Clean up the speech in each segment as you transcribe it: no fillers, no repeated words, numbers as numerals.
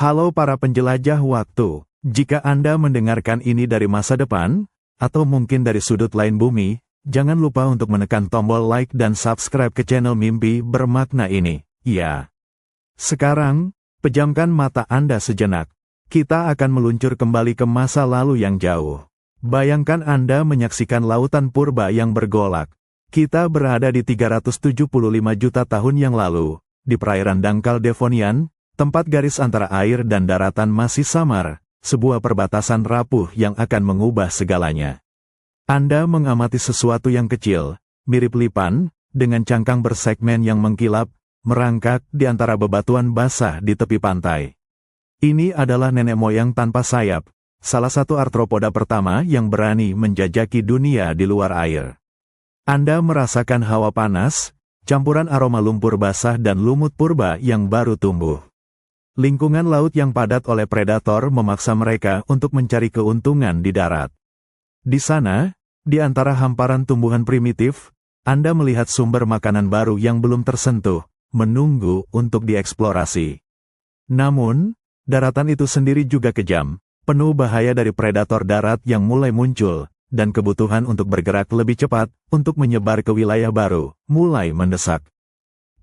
Halo para penjelajah waktu, jika Anda mendengarkan ini dari masa depan, atau mungkin dari sudut lain bumi, jangan lupa untuk menekan tombol like dan subscribe ke channel Mimpi Bermakna ini. Ya. Sekarang, pejamkan mata Anda sejenak. Kita akan meluncur kembali ke masa lalu yang jauh. Bayangkan Anda menyaksikan lautan purba yang bergolak. Kita berada di 375 juta tahun yang lalu, di perairan dangkal Devonian, tempat garis antara air dan daratan masih samar, sebuah perbatasan rapuh yang akan mengubah segalanya. Anda mengamati sesuatu yang kecil, mirip lipan, dengan cangkang bersegmen yang mengkilap, merangkak di antara bebatuan basah di tepi pantai. Ini adalah nenek moyang tanpa sayap, salah satu arthropoda pertama yang berani menjajaki dunia di luar air. Anda merasakan hawa panas, campuran aroma lumpur basah dan lumut purba yang baru tumbuh. Lingkungan laut yang padat oleh predator memaksa mereka untuk mencari keuntungan di darat. Di sana, di antara hamparan tumbuhan primitif, Anda melihat sumber makanan baru yang belum tersentuh, menunggu untuk dieksplorasi. Namun, daratan itu sendiri juga kejam, penuh bahaya dari predator darat yang mulai muncul, dan kebutuhan untuk bergerak lebih cepat untuk menyebar ke wilayah baru, mulai mendesak.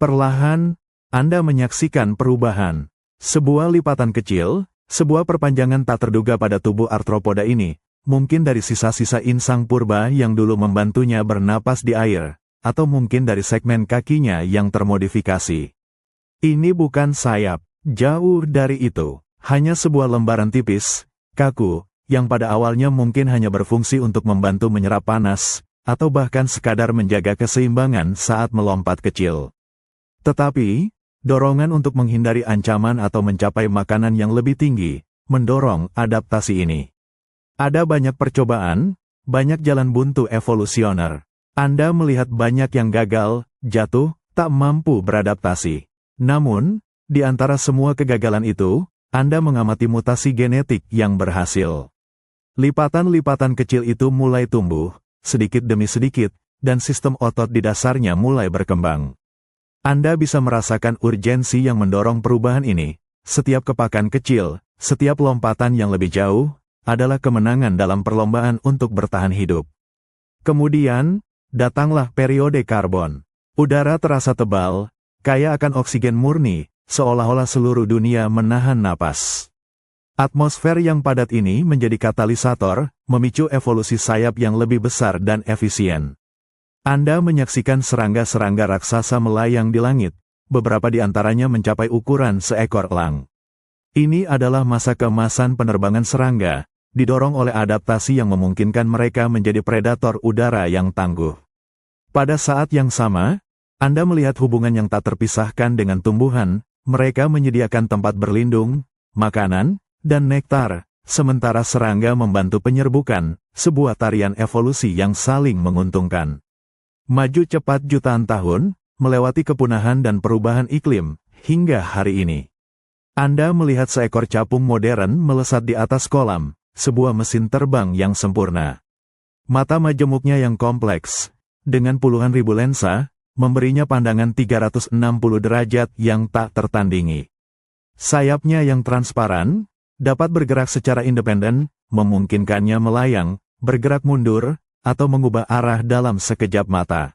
Perlahan, Anda menyaksikan perubahan. Sebuah lipatan kecil, sebuah perpanjangan tak terduga pada tubuh arthropoda ini, mungkin dari sisa-sisa insang purba yang dulu membantunya bernapas di air, atau mungkin dari segmen kakinya yang termodifikasi. Ini bukan sayap, jauh dari itu, hanya sebuah lembaran tipis, kaku, yang pada awalnya mungkin hanya berfungsi untuk membantu menyerap panas, atau bahkan sekadar menjaga keseimbangan saat melompat kecil. Tetapi, dorongan untuk menghindari ancaman atau mencapai makanan yang lebih tinggi, mendorong adaptasi ini. Ada banyak percobaan, banyak jalan buntu evolusioner. Anda melihat banyak yang gagal, jatuh, tak mampu beradaptasi. Namun, di antara semua kegagalan itu, Anda mengamati mutasi genetik yang berhasil. Lipatan-lipatan kecil itu mulai tumbuh, sedikit demi sedikit, dan sistem otot di dasarnya mulai berkembang. Anda bisa merasakan urgensi yang mendorong perubahan ini. Setiap kepakan kecil, setiap lompatan yang lebih jauh, adalah kemenangan dalam perlombaan untuk bertahan hidup. Kemudian, datanglah periode karbon. Udara terasa tebal, kaya akan oksigen murni, seolah-olah seluruh dunia menahan napas. Atmosfer yang padat ini menjadi katalisator, memicu evolusi sayap yang lebih besar dan efisien. Anda menyaksikan serangga-serangga raksasa melayang di langit, beberapa di antaranya mencapai ukuran seekor elang. Ini adalah masa keemasan penerbangan serangga, didorong oleh adaptasi yang memungkinkan mereka menjadi predator udara yang tangguh. Pada saat yang sama, Anda melihat hubungan yang tak terpisahkan dengan tumbuhan, mereka menyediakan tempat berlindung, makanan, dan nektar, sementara serangga membantu penyerbukan, sebuah tarian evolusi yang saling menguntungkan. Maju cepat jutaan tahun, melewati kepunahan dan perubahan iklim, hingga hari ini. Anda melihat seekor capung modern melesat di atas kolam, sebuah mesin terbang yang sempurna. Mata majemuknya yang kompleks, dengan puluhan ribu lensa, memberinya pandangan 360 derajat yang tak tertandingi. Sayapnya yang transparan, dapat bergerak secara independen, memungkinkannya melayang, bergerak mundur, atau mengubah arah dalam sekejap mata.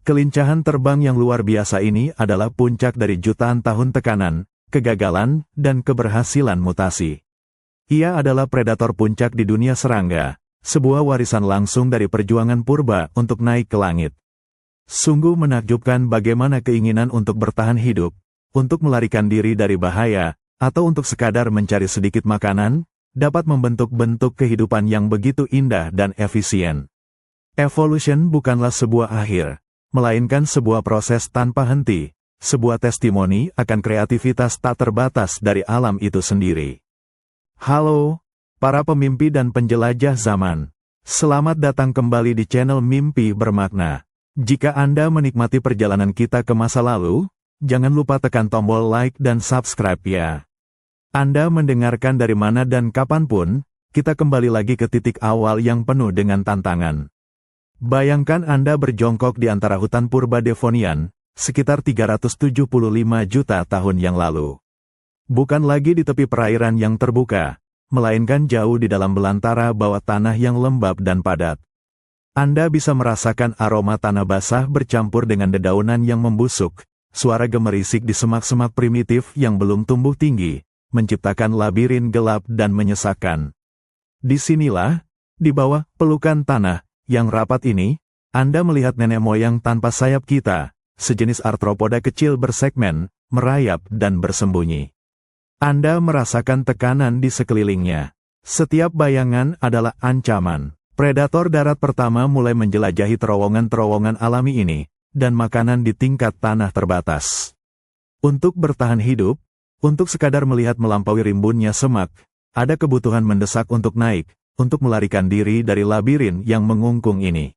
Kelincahan terbang yang luar biasa ini adalah puncak dari jutaan tahun tekanan, kegagalan, dan keberhasilan mutasi. Ia adalah predator puncak di dunia serangga, sebuah warisan langsung dari perjuangan purba untuk naik ke langit. Sungguh menakjubkan bagaimana keinginan untuk bertahan hidup, untuk melarikan diri dari bahaya, atau untuk sekadar mencari sedikit makanan, dapat membentuk bentuk kehidupan yang begitu indah dan efisien. Evolution bukanlah sebuah akhir, melainkan sebuah proses tanpa henti, sebuah testimoni akan kreativitas tak terbatas dari alam itu sendiri. Halo, para pemimpi dan penjelajah zaman. Selamat datang kembali di channel Mimpi Bermakna. Jika Anda menikmati perjalanan kita ke masa lalu, jangan lupa tekan tombol like dan subscribe ya. Anda mendengarkan dari mana dan kapanpun, kita kembali lagi ke titik awal yang penuh dengan tantangan. Bayangkan Anda berjongkok di antara hutan purba Devonian, sekitar 375 juta tahun yang lalu. Bukan lagi di tepi perairan yang terbuka, melainkan jauh di dalam belantara bawah tanah yang lembab dan padat. Anda bisa merasakan aroma tanah basah bercampur dengan dedaunan yang membusuk, suara gemerisik di semak-semak primitif yang belum tumbuh tinggi, menciptakan labirin gelap dan menyesakkan. Disinilah, di bawah pelukan tanah yang rapat ini, Anda melihat nenek moyang tanpa sayap kita, sejenis arthropoda kecil bersegmen, merayap dan bersembunyi. Anda merasakan tekanan di sekelilingnya. Setiap bayangan adalah ancaman. Predator darat pertama mulai menjelajahi terowongan-terowongan alami ini, dan makanan di tingkat tanah terbatas. Untuk bertahan hidup, untuk sekadar melihat melampaui rimbunnya semak, ada kebutuhan mendesak untuk naik, untuk melarikan diri dari labirin yang mengungkung ini.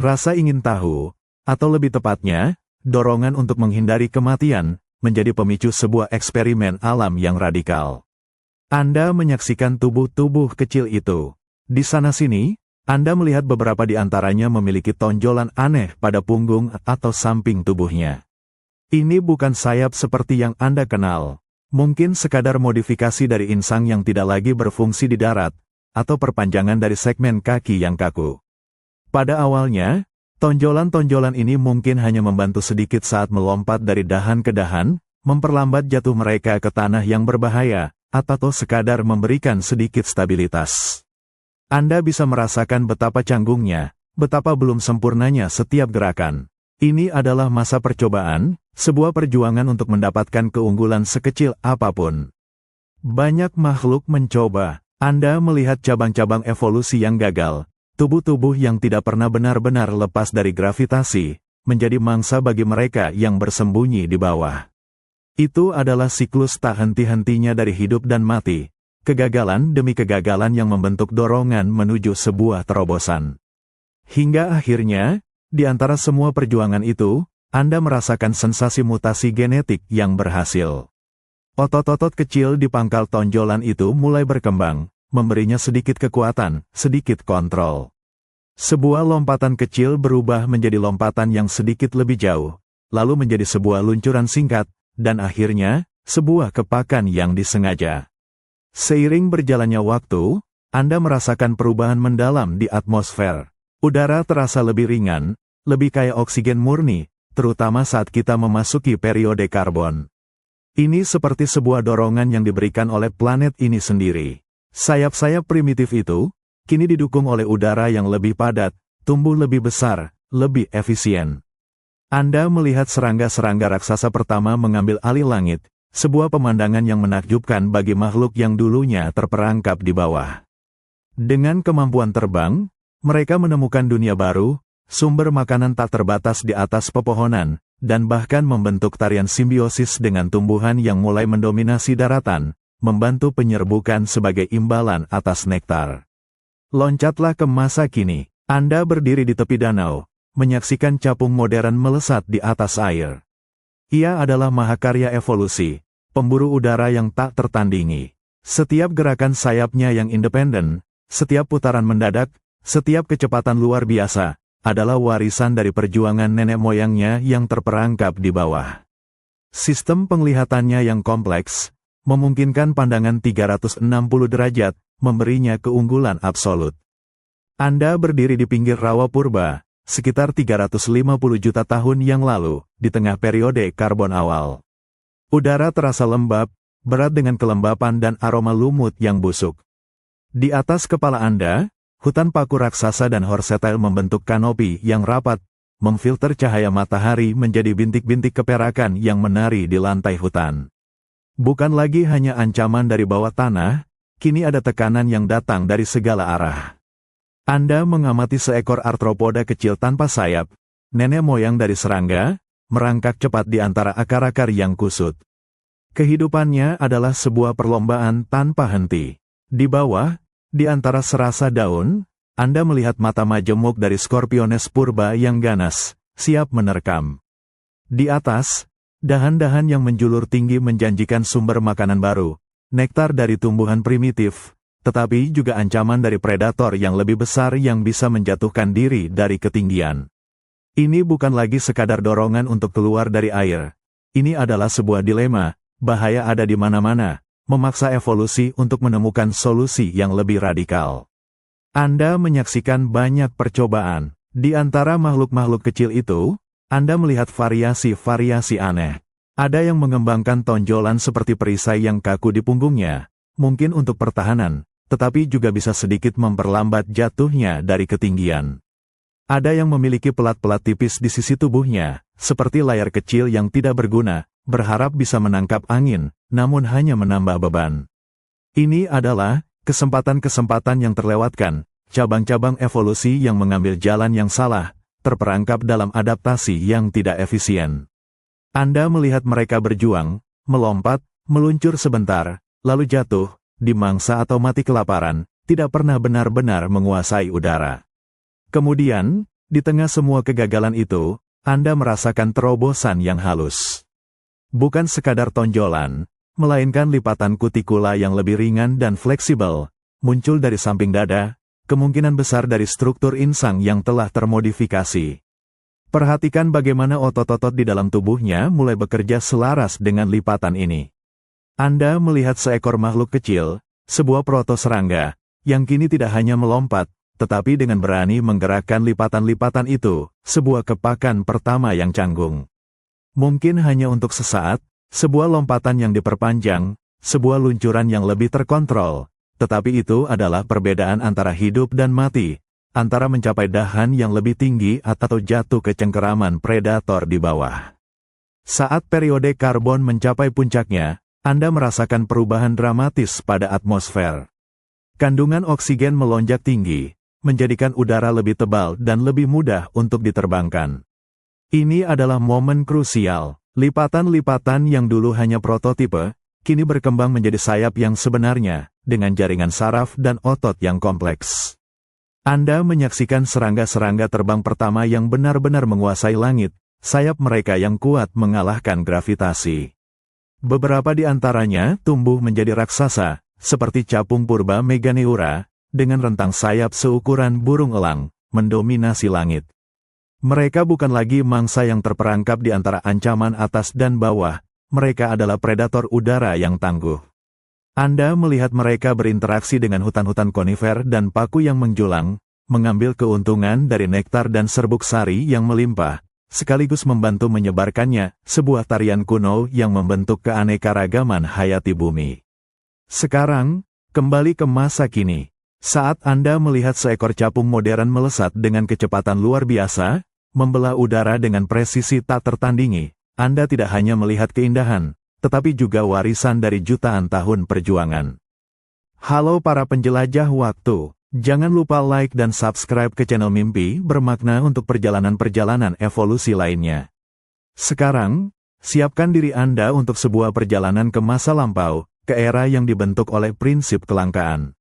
Rasa ingin tahu, atau lebih tepatnya, dorongan untuk menghindari kematian, menjadi pemicu sebuah eksperimen alam yang radikal. Anda menyaksikan tubuh-tubuh kecil itu. Di sana-sini, Anda melihat beberapa di antaranya memiliki tonjolan aneh pada punggung atau samping tubuhnya. Ini bukan sayap seperti yang Anda kenal. Mungkin sekadar modifikasi dari insang yang tidak lagi berfungsi di darat, atau perpanjangan dari segmen kaki yang kaku. Pada awalnya, tonjolan-tonjolan ini mungkin hanya membantu sedikit saat melompat dari dahan ke dahan, memperlambat jatuh mereka ke tanah yang berbahaya, atau sekadar memberikan sedikit stabilitas. Anda bisa merasakan betapa canggungnya, betapa belum sempurnanya setiap gerakan. Ini adalah masa percobaan, sebuah perjuangan untuk mendapatkan keunggulan sekecil apapun. Banyak makhluk mencoba. Anda melihat cabang-cabang evolusi yang gagal. Tubuh-tubuh yang tidak pernah benar-benar lepas dari gravitasi, menjadi mangsa bagi mereka yang bersembunyi di bawah. Itu adalah siklus tak henti-hentinya dari hidup dan mati, kegagalan demi kegagalan yang membentuk dorongan menuju sebuah terobosan. Hingga akhirnya, di antara semua perjuangan itu, Anda merasakan sensasi mutasi genetik yang berhasil. Otot-otot kecil di pangkal tonjolan itu mulai berkembang, memberinya sedikit kekuatan, sedikit kontrol. Sebuah lompatan kecil berubah menjadi lompatan yang sedikit lebih jauh, lalu menjadi sebuah luncuran singkat, dan akhirnya, sebuah kepakan yang disengaja. Seiring berjalannya waktu, Anda merasakan perubahan mendalam di atmosfer. Udara terasa lebih ringan, lebih kaya oksigen murni, terutama saat kita memasuki periode karbon. Ini seperti sebuah dorongan yang diberikan oleh planet ini sendiri. Sayap-sayap primitif itu, kini didukung oleh udara yang lebih padat, tumbuh lebih besar, lebih efisien. Anda melihat serangga-serangga raksasa pertama mengambil alih langit, sebuah pemandangan yang menakjubkan bagi makhluk yang dulunya terperangkap di bawah. Dengan kemampuan terbang, mereka menemukan dunia baru, sumber makanan tak terbatas di atas pepohonan, dan bahkan membentuk tarian simbiosis dengan tumbuhan yang mulai mendominasi daratan, membantu penyerbukan sebagai imbalan atas nektar. Loncatlah ke masa kini. Anda berdiri di tepi danau, menyaksikan capung modern melesat di atas air. Ia adalah mahakarya evolusi, pemburu udara yang tak tertandingi. Setiap gerakan sayapnya yang independen, setiap putaran mendadak, setiap kecepatan luar biasa, adalah warisan dari perjuangan nenek moyangnya yang terperangkap di bawah. Sistem penglihatannya yang kompleks, memungkinkan pandangan 360 derajat, memberinya keunggulan absolut. Anda berdiri di pinggir rawa purba, sekitar 350 juta tahun yang lalu, di tengah periode karbon awal. Udara terasa lembab, berat dengan kelembapan dan aroma lumut yang busuk. Di atas kepala Anda, hutan paku raksasa dan horsetail membentuk kanopi yang rapat, memfilter cahaya matahari menjadi bintik-bintik keperakan yang menari di lantai hutan. Bukan lagi hanya ancaman dari bawah tanah, kini ada tekanan yang datang dari segala arah. Anda mengamati seekor arthropoda kecil tanpa sayap, nenek moyang dari serangga, merangkak cepat di antara akar-akar yang kusut. Kehidupannya adalah sebuah perlombaan tanpa henti. Di bawah, di antara serasa daun, Anda melihat mata majemuk dari Scorpiones purba yang ganas, siap menerkam. Di atas, dahan-dahan yang menjulur tinggi menjanjikan sumber makanan baru, nektar dari tumbuhan primitif, tetapi juga ancaman dari predator yang lebih besar yang bisa menjatuhkan diri dari ketinggian. Ini bukan lagi sekadar dorongan untuk keluar dari air. Ini adalah sebuah dilema, bahaya ada di mana-mana, memaksa evolusi untuk menemukan solusi yang lebih radikal. Anda menyaksikan banyak percobaan. Di antara makhluk-makhluk kecil itu, Anda melihat variasi-variasi aneh. Ada yang mengembangkan tonjolan seperti perisai yang kaku di punggungnya, mungkin untuk pertahanan, tetapi juga bisa sedikit memperlambat jatuhnya dari ketinggian. Ada yang memiliki pelat-pelat tipis di sisi tubuhnya, seperti layar kecil yang tidak berguna, berharap bisa menangkap angin, namun hanya menambah beban. Ini adalah kesempatan-kesempatan yang terlewatkan, cabang-cabang evolusi yang mengambil jalan yang salah, terperangkap dalam adaptasi yang tidak efisien. Anda melihat mereka berjuang, melompat, meluncur sebentar, lalu jatuh, dimangsa atau mati kelaparan, tidak pernah benar-benar menguasai udara. Kemudian, di tengah semua kegagalan itu, Anda merasakan terobosan yang halus. Bukan sekadar tonjolan, melainkan lipatan kutikula yang lebih ringan dan fleksibel, muncul dari samping dada, kemungkinan besar dari struktur insang yang telah termodifikasi. Perhatikan bagaimana otot-otot di dalam tubuhnya mulai bekerja selaras dengan lipatan ini. Anda melihat seekor makhluk kecil, sebuah protoserangga, yang kini tidak hanya melompat, tetapi dengan berani menggerakkan lipatan-lipatan itu, sebuah kepakan pertama yang canggung. Mungkin hanya untuk sesaat, sebuah lompatan yang diperpanjang, sebuah luncuran yang lebih terkontrol, tetapi itu adalah perbedaan antara hidup dan mati, antara mencapai dahan yang lebih tinggi atau jatuh ke cengkeraman predator di bawah. Saat periode karbon mencapai puncaknya, Anda merasakan perubahan dramatis pada atmosfer. Kandungan oksigen melonjak tinggi, menjadikan udara lebih tebal dan lebih mudah untuk diterbangkan. Ini adalah momen krusial. Lipatan-lipatan yang dulu hanya prototipe, kini berkembang menjadi sayap yang sebenarnya, dengan jaringan saraf dan otot yang kompleks. Anda menyaksikan serangga-serangga terbang pertama yang benar-benar menguasai langit, sayap mereka yang kuat mengalahkan gravitasi. Beberapa di antaranya tumbuh menjadi raksasa, seperti capung purba Meganeura, dengan rentang sayap seukuran burung elang, mendominasi langit. Mereka bukan lagi mangsa yang terperangkap di antara ancaman atas dan bawah, mereka adalah predator udara yang tangguh. Anda melihat mereka berinteraksi dengan hutan-hutan konifer dan paku yang menjulang, mengambil keuntungan dari nektar dan serbuk sari yang melimpah, sekaligus membantu menyebarkannya, sebuah tarian kuno yang membentuk keanekaragaman hayati bumi. Sekarang, kembali ke masa kini. Saat Anda melihat seekor capung modern melesat dengan kecepatan luar biasa, membelah udara dengan presisi tak tertandingi, Anda tidak hanya melihat keindahan, tetapi juga warisan dari jutaan tahun perjuangan. Halo para penjelajah waktu, jangan lupa like dan subscribe ke channel Mimpi Bermakna untuk perjalanan-perjalanan evolusi lainnya. Sekarang, siapkan diri Anda untuk sebuah perjalanan ke masa lampau, ke era yang dibentuk oleh prinsip kelangkaan.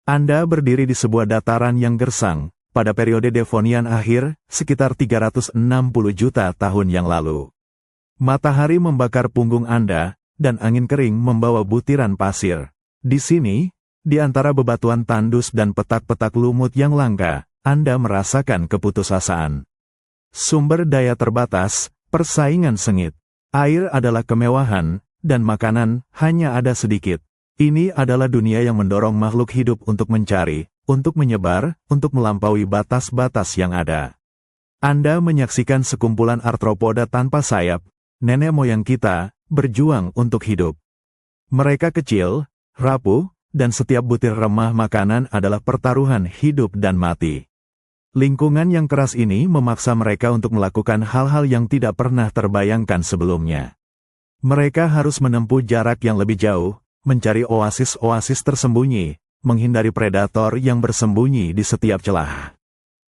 Anda berdiri di sebuah dataran yang gersang, pada periode Devonian akhir, sekitar 360 juta tahun yang lalu. Matahari membakar punggung Anda, dan angin kering membawa butiran pasir. Di sini, di antara bebatuan tandus dan petak-petak lumut yang langka, Anda merasakan keputusasaan. Sumber daya terbatas, persaingan sengit. Air adalah kemewahan, dan makanan hanya ada sedikit. Ini adalah dunia yang mendorong makhluk hidup untuk mencari, untuk menyebar, untuk melampaui batas-batas yang ada. Anda menyaksikan sekumpulan arthropoda tanpa sayap, nenek moyang kita, berjuang untuk hidup. Mereka kecil, rapuh, dan setiap butir remah makanan adalah pertaruhan hidup dan mati. Lingkungan yang keras ini memaksa mereka untuk melakukan hal-hal yang tidak pernah terbayangkan sebelumnya. Mereka harus menempuh jarak yang lebih jauh, mencari oasis-oasis tersembunyi, menghindari predator yang bersembunyi di setiap celah.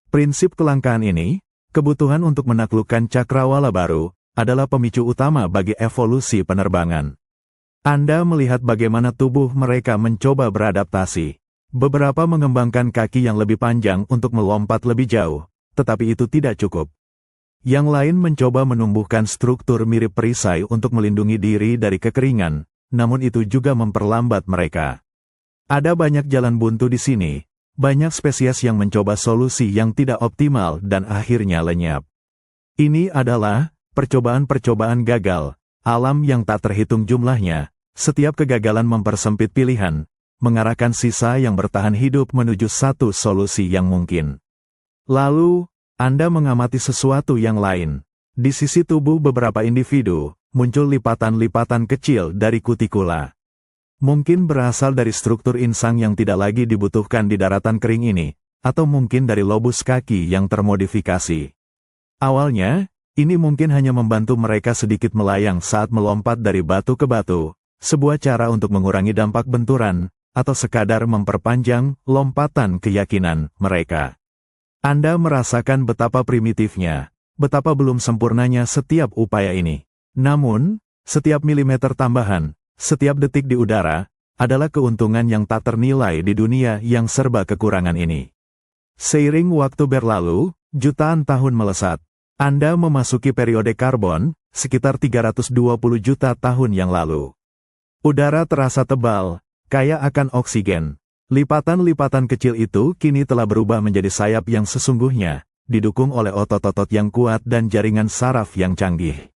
Prinsip kelangkaan ini, kebutuhan untuk menaklukkan cakrawala baru, adalah pemicu utama bagi evolusi penerbangan. Anda melihat bagaimana tubuh mereka mencoba beradaptasi. Beberapa mengembangkan kaki yang lebih panjang untuk melompat lebih jauh, tetapi itu tidak cukup. Yang lain mencoba menumbuhkan struktur mirip perisai untuk melindungi diri dari kekeringan, namun itu juga memperlambat mereka. Ada banyak jalan buntu di sini, banyak spesies yang mencoba solusi yang tidak optimal dan akhirnya lenyap. Ini adalah percobaan-percobaan gagal, alam yang tak terhitung jumlahnya. Setiap kegagalan mempersempit pilihan, mengarahkan sisa yang bertahan hidup menuju satu solusi yang mungkin. Lalu, Anda mengamati sesuatu yang lain. Di sisi tubuh beberapa individu, muncul lipatan-lipatan kecil dari kutikula. Mungkin berasal dari struktur insang yang tidak lagi dibutuhkan di daratan kering ini, atau mungkin dari lobus kaki yang termodifikasi. Awalnya, ini mungkin hanya membantu mereka sedikit melayang saat melompat dari batu ke batu, sebuah cara untuk mengurangi dampak benturan, atau sekadar memperpanjang lompatan keyakinan mereka. Anda merasakan betapa primitifnya, betapa belum sempurnanya setiap upaya ini. Namun, setiap milimeter tambahan, setiap detik di udara, adalah keuntungan yang tak ternilai di dunia yang serba kekurangan ini. Seiring waktu berlalu, jutaan tahun melesat. Anda memasuki periode karbon, sekitar 320 juta tahun yang lalu. Udara terasa tebal, kaya akan oksigen. Lipatan-lipatan kecil itu kini telah berubah menjadi sayap yang sesungguhnya, didukung oleh otot-otot yang kuat dan jaringan saraf yang canggih.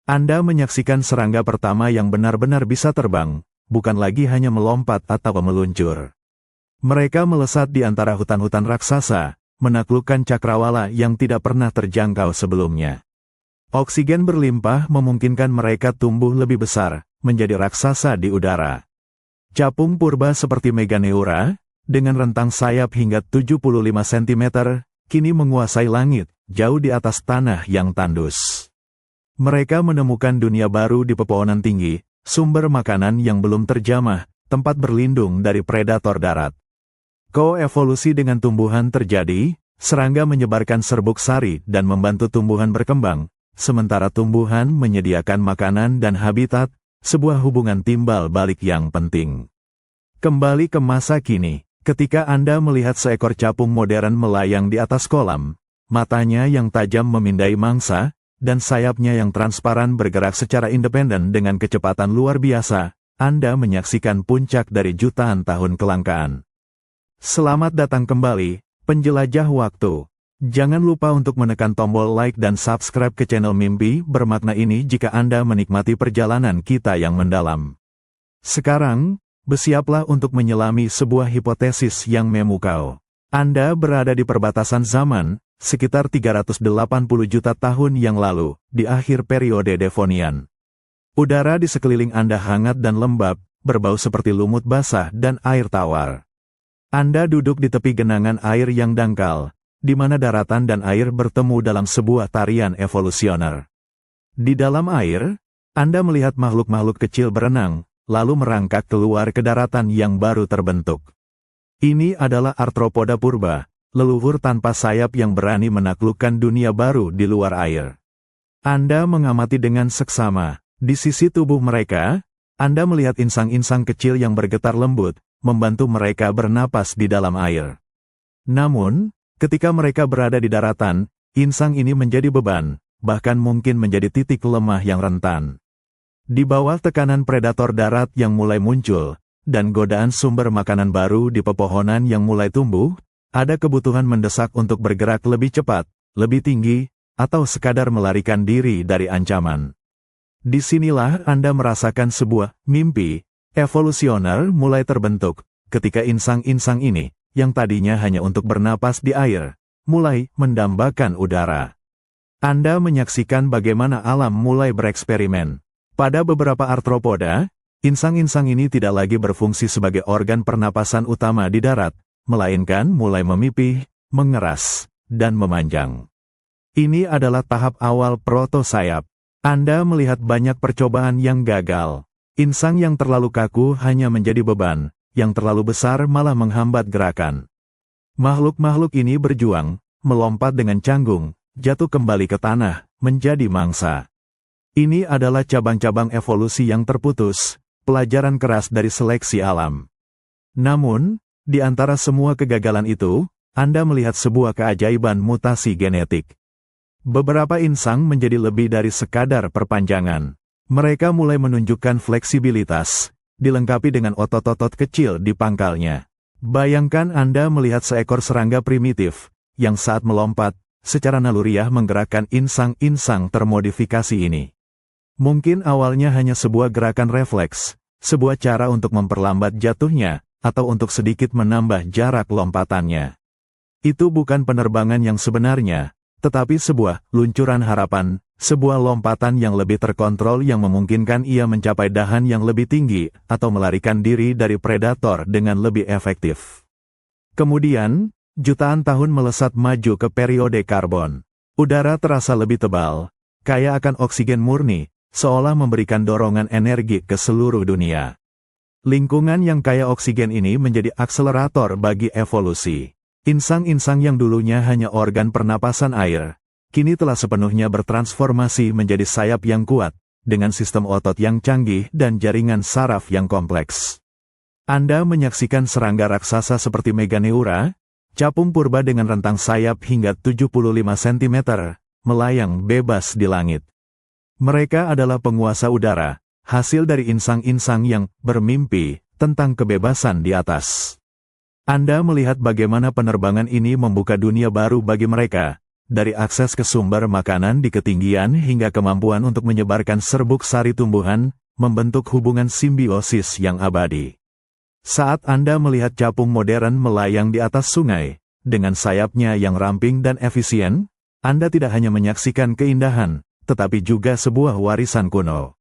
Anda menyaksikan serangga pertama yang benar-benar bisa terbang, bukan lagi hanya melompat atau meluncur. Mereka melesat di antara hutan-hutan raksasa, menaklukkan cakrawala yang tidak pernah terjangkau sebelumnya. Oksigen berlimpah memungkinkan mereka tumbuh lebih besar, menjadi raksasa di udara. Capung purba seperti Meganeura, dengan rentang sayap hingga 75 cm, kini menguasai langit, jauh di atas tanah yang tandus. Mereka menemukan dunia baru di pepohonan tinggi, sumber makanan yang belum terjamah, tempat berlindung dari predator darat. Koevolusi dengan tumbuhan terjadi, serangga menyebarkan serbuk sari dan membantu tumbuhan berkembang, sementara tumbuhan menyediakan makanan dan habitat, sebuah hubungan timbal balik yang penting. Kembali ke masa kini, ketika Anda melihat seekor capung modern melayang di atas kolam, matanya yang tajam memindai mangsa, dan sayapnya yang transparan bergerak secara independen dengan kecepatan luar biasa, Anda menyaksikan puncak dari jutaan tahun kelangkaan. Selamat datang kembali, penjelajah waktu. Jangan lupa untuk menekan tombol like dan subscribe ke channel Mimpi Bermakna ini jika Anda menikmati perjalanan kita yang mendalam. Sekarang, bersiaplah untuk menyelami sebuah hipotesis yang memukau. Anda berada di perbatasan zaman, sekitar 380 juta tahun yang lalu, di akhir periode Devonian. Udara di sekeliling Anda hangat dan lembab, berbau seperti lumut basah dan air tawar. Anda duduk di tepi genangan air yang dangkal, di mana daratan dan air bertemu dalam sebuah tarian evolusioner. Di dalam air, Anda melihat makhluk-makhluk kecil berenang, lalu merangkak keluar ke daratan yang baru terbentuk. Ini adalah arthropoda purba, leluhur tanpa sayap yang berani menaklukkan dunia baru di luar air. Anda mengamati dengan seksama, di sisi tubuh mereka, Anda melihat insang-insang kecil yang bergetar lembut, membantu mereka bernapas di dalam air. Namun, ketika mereka berada di daratan, insang ini menjadi beban, bahkan mungkin menjadi titik lemah yang rentan. Di bawah tekanan predator darat yang mulai muncul, dan godaan sumber makanan baru di pepohonan yang mulai tumbuh, ada kebutuhan mendesak untuk bergerak lebih cepat, lebih tinggi, atau sekadar melarikan diri dari ancaman. Disinilah Anda merasakan sebuah mimpi evolusioner mulai terbentuk, ketika insang-insang ini, yang tadinya hanya untuk bernapas di air, mulai mendambakan udara. Anda menyaksikan bagaimana alam mulai bereksperimen. Pada beberapa arthropoda, insang-insang ini tidak lagi berfungsi sebagai organ pernapasan utama di darat, melainkan mulai memipih, mengeras, dan memanjang. Ini adalah tahap awal proto-sayap. Anda melihat banyak percobaan yang gagal. Insang yang terlalu kaku hanya menjadi beban, yang terlalu besar malah menghambat gerakan. Makhluk-makhluk ini berjuang, melompat dengan canggung, jatuh kembali ke tanah, menjadi mangsa. Ini adalah cabang-cabang evolusi yang terputus, pelajaran keras dari seleksi alam. Namun, di antara semua kegagalan itu, Anda melihat sebuah keajaiban mutasi genetik. Beberapa insang menjadi lebih dari sekadar perpanjangan. Mereka mulai menunjukkan fleksibilitas, dilengkapi dengan otot-otot kecil di pangkalnya. Bayangkan Anda melihat seekor serangga primitif, yang saat melompat, secara naluriah menggerakkan insang-insang termodifikasi ini. Mungkin awalnya hanya sebuah gerakan refleks, sebuah cara untuk memperlambat jatuhnya, atau untuk sedikit menambah jarak lompatannya. Itu bukan penerbangan yang sebenarnya, tetapi sebuah luncuran harapan, sebuah lompatan yang lebih terkontrol yang memungkinkan ia mencapai dahan yang lebih tinggi, atau melarikan diri dari predator dengan lebih efektif. Kemudian, jutaan tahun melesat maju ke periode karbon. Udara terasa lebih tebal, kaya akan oksigen murni, seolah memberikan dorongan energi ke seluruh dunia. Lingkungan yang kaya oksigen ini menjadi akselerator bagi evolusi. Insang-insang yang dulunya hanya organ pernapasan air, kini telah sepenuhnya bertransformasi menjadi sayap yang kuat, dengan sistem otot yang canggih dan jaringan saraf yang kompleks. Anda menyaksikan serangga raksasa seperti Meganeura, capung purba dengan rentang sayap hingga 75 cm, melayang bebas di langit. Mereka adalah penguasa udara, hasil dari insang-insang yang bermimpi tentang kebebasan di atas. Anda melihat bagaimana penerbangan ini membuka dunia baru bagi mereka, dari akses ke sumber makanan di ketinggian hingga kemampuan untuk menyebarkan serbuk sari tumbuhan, membentuk hubungan simbiosis yang abadi. Saat Anda melihat capung modern melayang di atas sungai, dengan sayapnya yang ramping dan efisien, Anda tidak hanya menyaksikan keindahan, tetapi juga sebuah warisan kuno.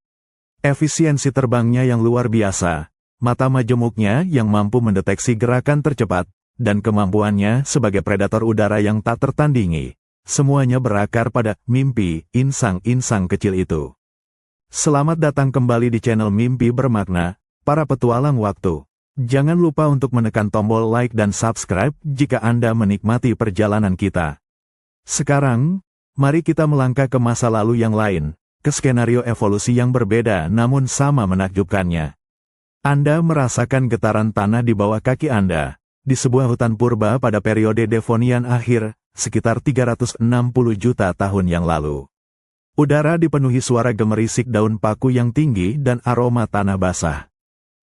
Efisiensi terbangnya yang luar biasa, mata majemuknya yang mampu mendeteksi gerakan tercepat, dan kemampuannya sebagai predator udara yang tak tertandingi, semuanya berakar pada mimpi insang-insang kecil itu. Selamat datang kembali di channel Mimpi Bermakna, para petualang waktu. Jangan lupa untuk menekan tombol like dan subscribe jika Anda menikmati perjalanan kita. Sekarang, mari kita melangkah ke masa lalu yang lain, ke skenario evolusi yang berbeda namun sama menakjubkannya. Anda merasakan getaran tanah di bawah kaki Anda, di sebuah hutan purba pada periode Devonian akhir, sekitar 360 juta tahun yang lalu. Udara dipenuhi suara gemerisik daun paku yang tinggi dan aroma tanah basah.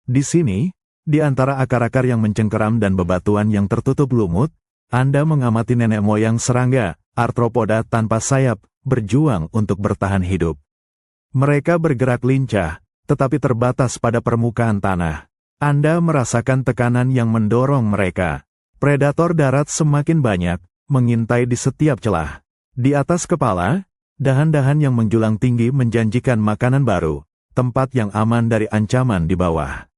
Di sini, di antara akar-akar yang mencengkeram dan bebatuan yang tertutup lumut, Anda mengamati nenek moyang serangga, arthropoda tanpa sayap, berjuang untuk bertahan hidup. Mereka bergerak lincah, tetapi terbatas pada permukaan tanah. Anda merasakan tekanan yang mendorong mereka. Predator darat semakin banyak, mengintai di setiap celah. Di atas kepala, dahan-dahan yang menjulang tinggi menjanjikan makanan baru, tempat yang aman dari ancaman di bawah.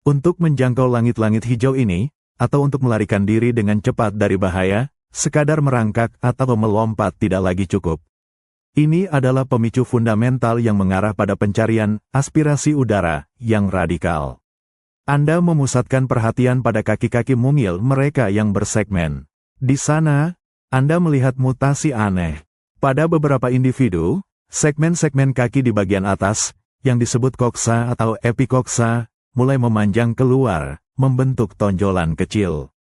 Untuk menjangkau langit-langit hijau ini, atau untuk melarikan diri dengan cepat dari bahaya, sekadar merangkak atau melompat tidak lagi cukup. Ini adalah pemicu fundamental yang mengarah pada pencarian aspirasi udara yang radikal. Anda memusatkan perhatian pada kaki-kaki mungil mereka yang bersegmen. Di sana, Anda melihat mutasi aneh. Pada beberapa individu, segmen-segmen kaki di bagian atas, yang disebut koksa atau epikoksa, mulai memanjang keluar, membentuk tonjolan kecil.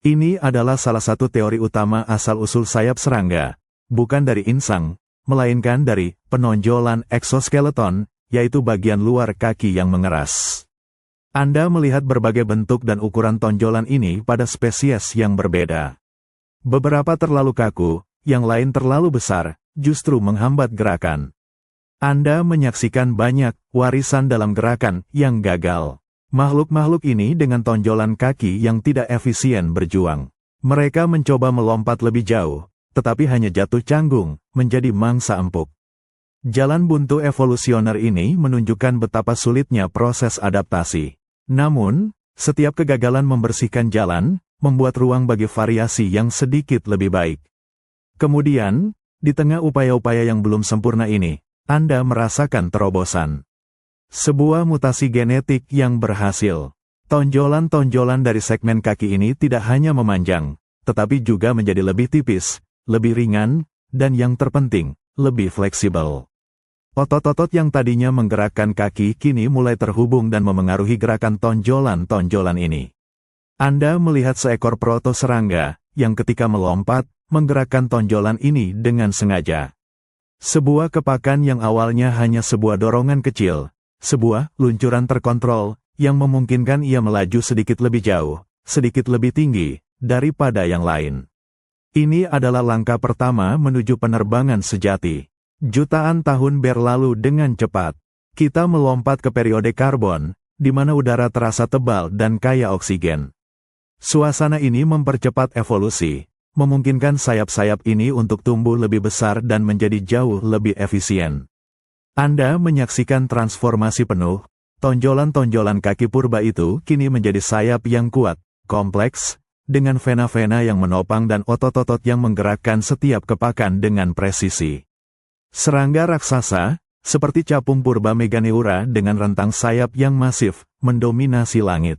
Ini adalah salah satu teori utama asal-usul sayap serangga, bukan dari insang, melainkan dari penonjolan eksoskeleton, yaitu bagian luar kaki yang mengeras. Anda melihat berbagai bentuk dan ukuran tonjolan ini pada spesies yang berbeda. Beberapa terlalu kaku, yang lain terlalu besar, justru menghambat gerakan. Anda menyaksikan banyak warisan dalam gerakan yang gagal. Makhluk-makhluk ini dengan tonjolan kaki yang tidak efisien berjuang. Mereka mencoba melompat lebih jauh, tetapi hanya jatuh canggung, menjadi mangsa empuk. Jalan buntu evolusioner ini menunjukkan betapa sulitnya proses adaptasi. Namun, setiap kegagalan membersihkan jalan, membuat ruang bagi variasi yang sedikit lebih baik. Kemudian, di tengah upaya-upaya yang belum sempurna ini, Anda merasakan terobosan. Sebuah mutasi genetik yang berhasil. Tonjolan-tonjolan dari segmen kaki ini tidak hanya memanjang, tetapi juga menjadi lebih tipis, lebih ringan, dan yang terpenting, lebih fleksibel. Otot-otot yang tadinya menggerakkan kaki kini mulai terhubung dan memengaruhi gerakan tonjolan-tonjolan ini. Anda melihat seekor proto serangga, yang ketika melompat, menggerakkan tonjolan ini dengan sengaja. Sebuah kepakan yang awalnya hanya sebuah dorongan kecil, sebuah luncuran terkontrol, yang memungkinkan ia melaju sedikit lebih jauh, sedikit lebih tinggi, daripada yang lain. Ini adalah langkah pertama menuju penerbangan sejati. Jutaan tahun berlalu dengan cepat. Kita melompat ke periode karbon, di mana udara terasa tebal dan kaya oksigen. Suasana ini mempercepat evolusi, memungkinkan sayap-sayap ini untuk tumbuh lebih besar dan menjadi jauh lebih efisien. Anda menyaksikan transformasi penuh, tonjolan-tonjolan kaki purba itu kini menjadi sayap yang kuat, kompleks, dengan vena-vena yang menopang dan otot-otot yang menggerakkan setiap kepakan dengan presisi. Serangga raksasa, seperti capung purba Meganeura dengan rentang sayap yang masif, mendominasi langit.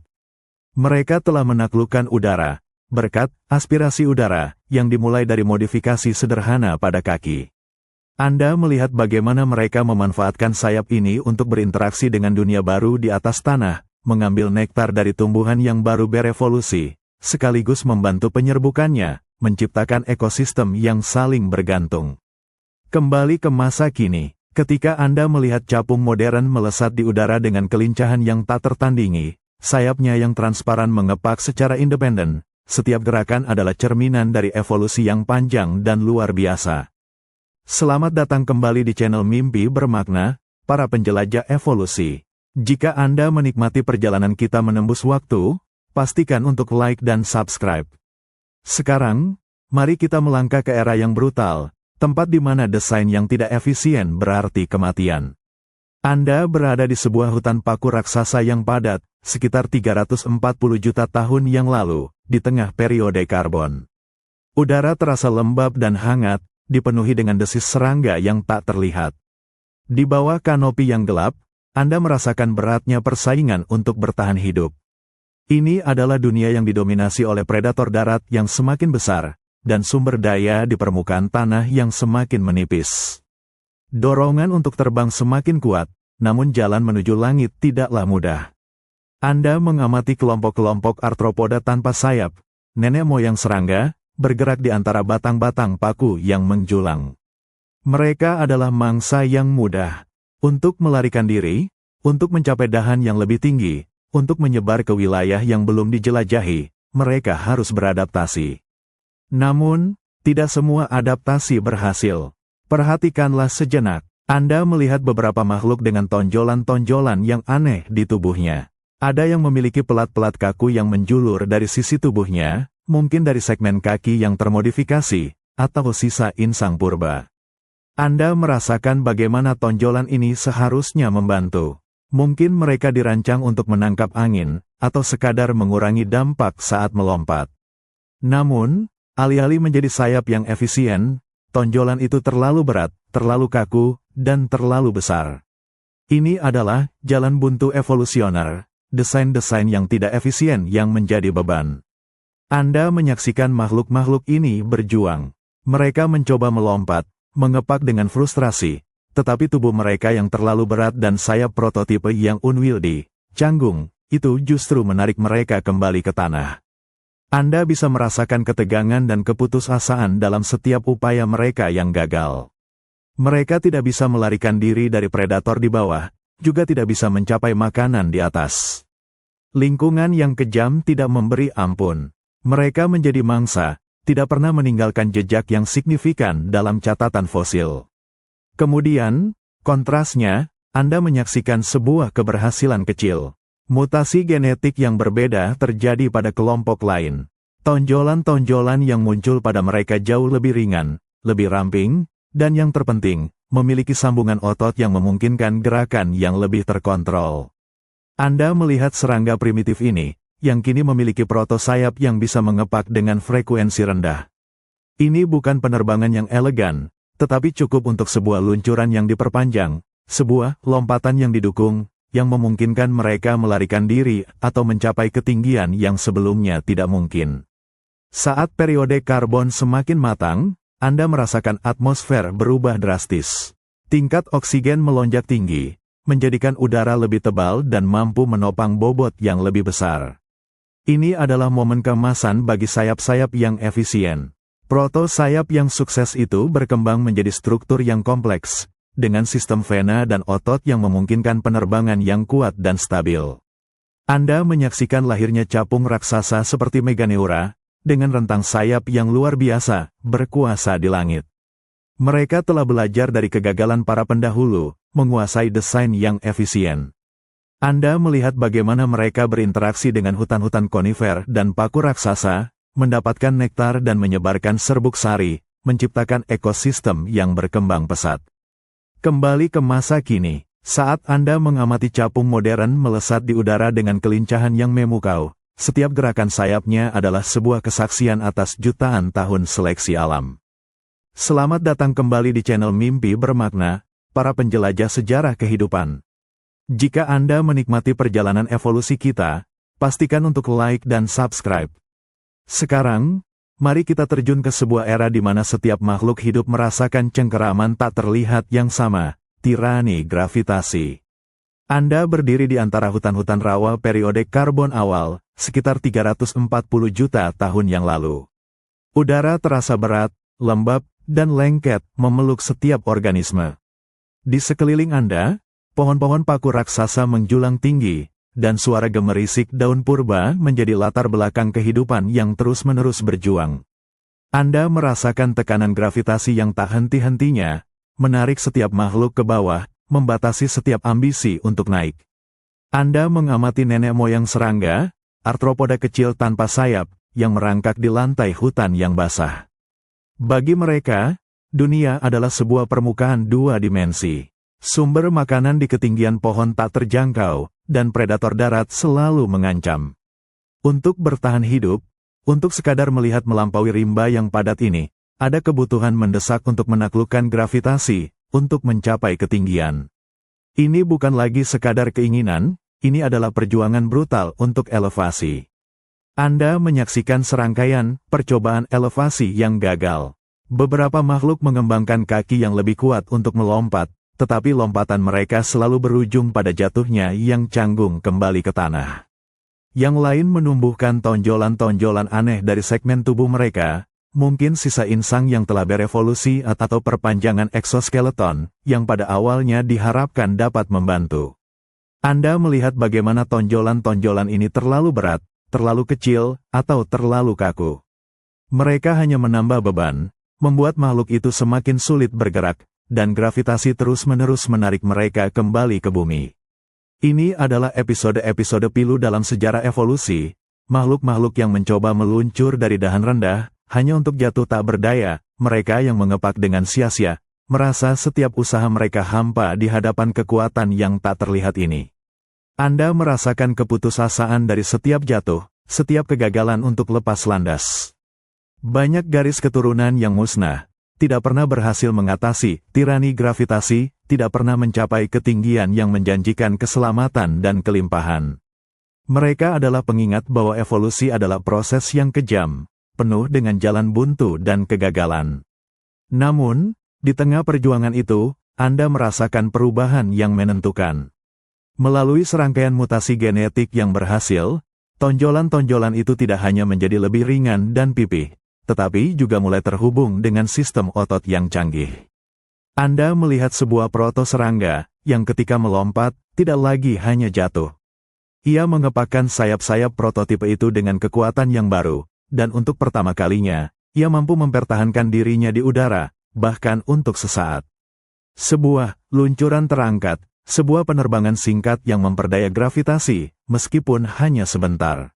Mereka telah menaklukkan udara, berkat aspirasi udara, yang dimulai dari modifikasi sederhana pada kaki. Anda melihat bagaimana mereka memanfaatkan sayap ini untuk berinteraksi dengan dunia baru di atas tanah, mengambil nektar dari tumbuhan yang baru berevolusi, sekaligus membantu penyerbukannya, menciptakan ekosistem yang saling bergantung. Kembali ke masa kini, ketika Anda melihat capung modern melesat di udara dengan kelincahan yang tak tertandingi, sayapnya yang transparan mengepak secara independen, setiap gerakan adalah cerminan dari evolusi yang panjang dan luar biasa. Selamat datang kembali di channel Mimpi Bermakna, para penjelajah evolusi. Jika Anda menikmati perjalanan kita menembus waktu, pastikan untuk like dan subscribe. Sekarang, mari kita melangkah ke era yang brutal, tempat di mana desain yang tidak efisien berarti kematian. Anda berada di sebuah hutan paku raksasa yang padat, sekitar 340 juta tahun yang lalu, di tengah periode karbon. Udara terasa lembab dan hangat, dipenuhi dengan desis serangga yang tak terlihat. Di bawah kanopi yang gelap, Anda merasakan beratnya persaingan untuk bertahan hidup. Ini adalah dunia yang didominasi oleh predator darat yang semakin besar, dan sumber daya di permukaan tanah yang semakin menipis. Dorongan untuk terbang semakin kuat, namun jalan menuju langit tidaklah mudah. Anda mengamati kelompok-kelompok arthropoda tanpa sayap, nenek moyang serangga, bergerak di antara batang-batang paku yang menjulang. Mereka adalah mangsa yang mudah untuk melarikan diri, untuk mencapai dahan yang lebih tinggi, untuk menyebar ke wilayah yang belum dijelajahi, mereka harus beradaptasi. Namun, tidak semua adaptasi berhasil. Perhatikanlah sejenak, Anda melihat beberapa makhluk dengan tonjolan-tonjolan yang aneh di tubuhnya. Ada yang memiliki pelat-pelat kaku yang menjulur dari sisi tubuhnya, mungkin dari segmen kaki yang termodifikasi, atau sisa insang purba. Anda merasakan bagaimana tonjolan ini seharusnya membantu. Mungkin mereka dirancang untuk menangkap angin, atau sekadar mengurangi dampak saat melompat. Namun, alih-alih menjadi sayap yang efisien, tonjolan itu terlalu berat, terlalu kaku, dan terlalu besar. Ini adalah jalan buntu evolusioner, desain-desain yang tidak efisien yang menjadi beban. Anda menyaksikan makhluk-makhluk ini berjuang. Mereka mencoba melompat, mengepak dengan frustrasi, tetapi tubuh mereka yang terlalu berat dan sayap prototipe yang unwieldy, canggung, itu justru menarik mereka kembali ke tanah. Anda bisa merasakan ketegangan dan keputusasaan dalam setiap upaya mereka yang gagal. Mereka tidak bisa melarikan diri dari predator di bawah, juga tidak bisa mencapai makanan di atas. Lingkungan yang kejam tidak memberi ampun. Mereka menjadi mangsa, tidak pernah meninggalkan jejak yang signifikan dalam catatan fosil. Kemudian, kontrasnya, Anda menyaksikan sebuah keberhasilan kecil. Mutasi genetik yang berbeda terjadi pada kelompok lain. Tonjolan-tonjolan yang muncul pada mereka jauh lebih ringan, lebih ramping, dan yang terpenting, memiliki sambungan otot yang memungkinkan gerakan yang lebih terkontrol. Anda melihat serangga primitif ini, yang kini memiliki proto sayap yang bisa mengepak dengan frekuensi rendah. Ini bukan penerbangan yang elegan, tetapi cukup untuk sebuah luncuran yang diperpanjang, sebuah lompatan yang didukung, yang memungkinkan mereka melarikan diri atau mencapai ketinggian yang sebelumnya tidak mungkin. Saat periode karbon semakin matang, Anda merasakan atmosfer berubah drastis. Tingkat oksigen melonjak tinggi, menjadikan udara lebih tebal dan mampu menopang bobot yang lebih besar. Ini adalah momen keemasan bagi sayap-sayap yang efisien. Proto sayap yang sukses itu berkembang menjadi struktur yang kompleks, dengan sistem vena dan otot yang memungkinkan penerbangan yang kuat dan stabil. Anda menyaksikan lahirnya capung raksasa seperti Meganeura, dengan rentang sayap yang luar biasa, berkuasa di langit. Mereka telah belajar dari kegagalan para pendahulu, menguasai desain yang efisien. Anda melihat bagaimana mereka berinteraksi dengan hutan-hutan konifer dan paku raksasa, mendapatkan nektar dan menyebarkan serbuk sari, menciptakan ekosistem yang berkembang pesat. Kembali ke masa kini, saat Anda mengamati capung modern melesat di udara dengan kelincahan yang memukau, setiap gerakan sayapnya adalah sebuah kesaksian atas jutaan tahun seleksi alam. Selamat datang kembali di channel Mimpi Bermakna, para penjelajah sejarah kehidupan. Jika Anda menikmati perjalanan evolusi kita, pastikan untuk like dan subscribe. Sekarang, mari kita terjun ke sebuah era di mana setiap makhluk hidup merasakan cengkeraman tak terlihat yang sama, tirani gravitasi. Anda berdiri di antara hutan-hutan rawa periode karbon awal, sekitar 340 juta tahun yang lalu. Udara terasa berat, lembab, dan lengket memeluk setiap organisme. Di sekeliling Anda, pohon-pohon paku raksasa menjulang tinggi, dan suara gemerisik daun purba menjadi latar belakang kehidupan yang terus-menerus berjuang. Anda merasakan tekanan gravitasi yang tak henti-hentinya, menarik setiap makhluk ke bawah, membatasi setiap ambisi untuk naik. Anda mengamati nenek moyang serangga, arthropoda kecil tanpa sayap, yang merangkak di lantai hutan yang basah. Bagi mereka, dunia adalah sebuah permukaan dua dimensi. Sumber makanan di ketinggian pohon tak terjangkau, dan predator darat selalu mengancam. Untuk bertahan hidup, untuk sekadar melihat melampaui rimba yang padat ini, ada kebutuhan mendesak untuk menaklukkan gravitasi, untuk mencapai ketinggian. Ini bukan lagi sekadar keinginan, ini adalah perjuangan brutal untuk elevasi. Anda menyaksikan serangkaian percobaan elevasi yang gagal. Beberapa makhluk mengembangkan kaki yang lebih kuat untuk melompat, tetapi lompatan mereka selalu berujung pada jatuhnya yang canggung kembali ke tanah. Yang lain menumbuhkan tonjolan-tonjolan aneh dari segmen tubuh mereka, mungkin sisa insang yang telah berevolusi atau perpanjangan eksoskeleton, yang pada awalnya diharapkan dapat membantu. Anda melihat bagaimana tonjolan-tonjolan ini terlalu berat, terlalu kecil, atau terlalu kaku. Mereka hanya menambah beban, membuat makhluk itu semakin sulit bergerak, dan gravitasi terus-menerus menarik mereka kembali ke bumi. Ini adalah episode-episode pilu dalam sejarah evolusi, makhluk-makhluk yang mencoba meluncur dari dahan rendah, hanya untuk jatuh tak berdaya, mereka yang mengepak dengan sia-sia, merasa setiap usaha mereka hampa di hadapan kekuatan yang tak terlihat ini. Anda merasakan keputusasaan dari setiap jatuh, setiap kegagalan untuk lepas landas. Banyak garis keturunan yang musnah, tidak pernah berhasil mengatasi tirani gravitasi, tidak pernah mencapai ketinggian yang menjanjikan keselamatan dan kelimpahan. Mereka adalah pengingat bahwa evolusi adalah proses yang kejam, penuh dengan jalan buntu dan kegagalan. Namun, di tengah perjuangan itu, Anda merasakan perubahan yang menentukan. Melalui serangkaian mutasi genetik yang berhasil, tonjolan-tonjolan itu tidak hanya menjadi lebih ringan dan pipih, tetapi juga mulai terhubung dengan sistem otot yang canggih. Anda melihat sebuah proto-serangga, yang ketika melompat, tidak lagi hanya jatuh. Ia mengepakkan sayap-sayap prototipe itu dengan kekuatan yang baru, dan untuk pertama kalinya, ia mampu mempertahankan dirinya di udara, bahkan untuk sesaat. Sebuah luncuran terangkat, sebuah penerbangan singkat yang memperdaya gravitasi, meskipun hanya sebentar.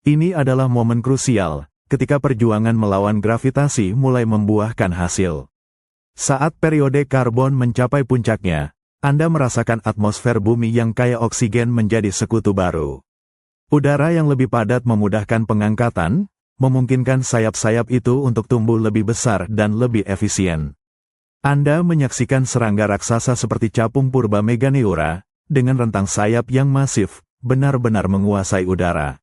Ini adalah momen krusial, ketika perjuangan melawan gravitasi mulai membuahkan hasil. Saat periode karbon mencapai puncaknya, Anda merasakan atmosfer bumi yang kaya oksigen menjadi sekutu baru. Udara yang lebih padat memudahkan pengangkatan, memungkinkan sayap-sayap itu untuk tumbuh lebih besar dan lebih efisien. Anda menyaksikan serangga raksasa seperti capung purba Meganeura, dengan rentang sayap yang masif, benar-benar menguasai udara.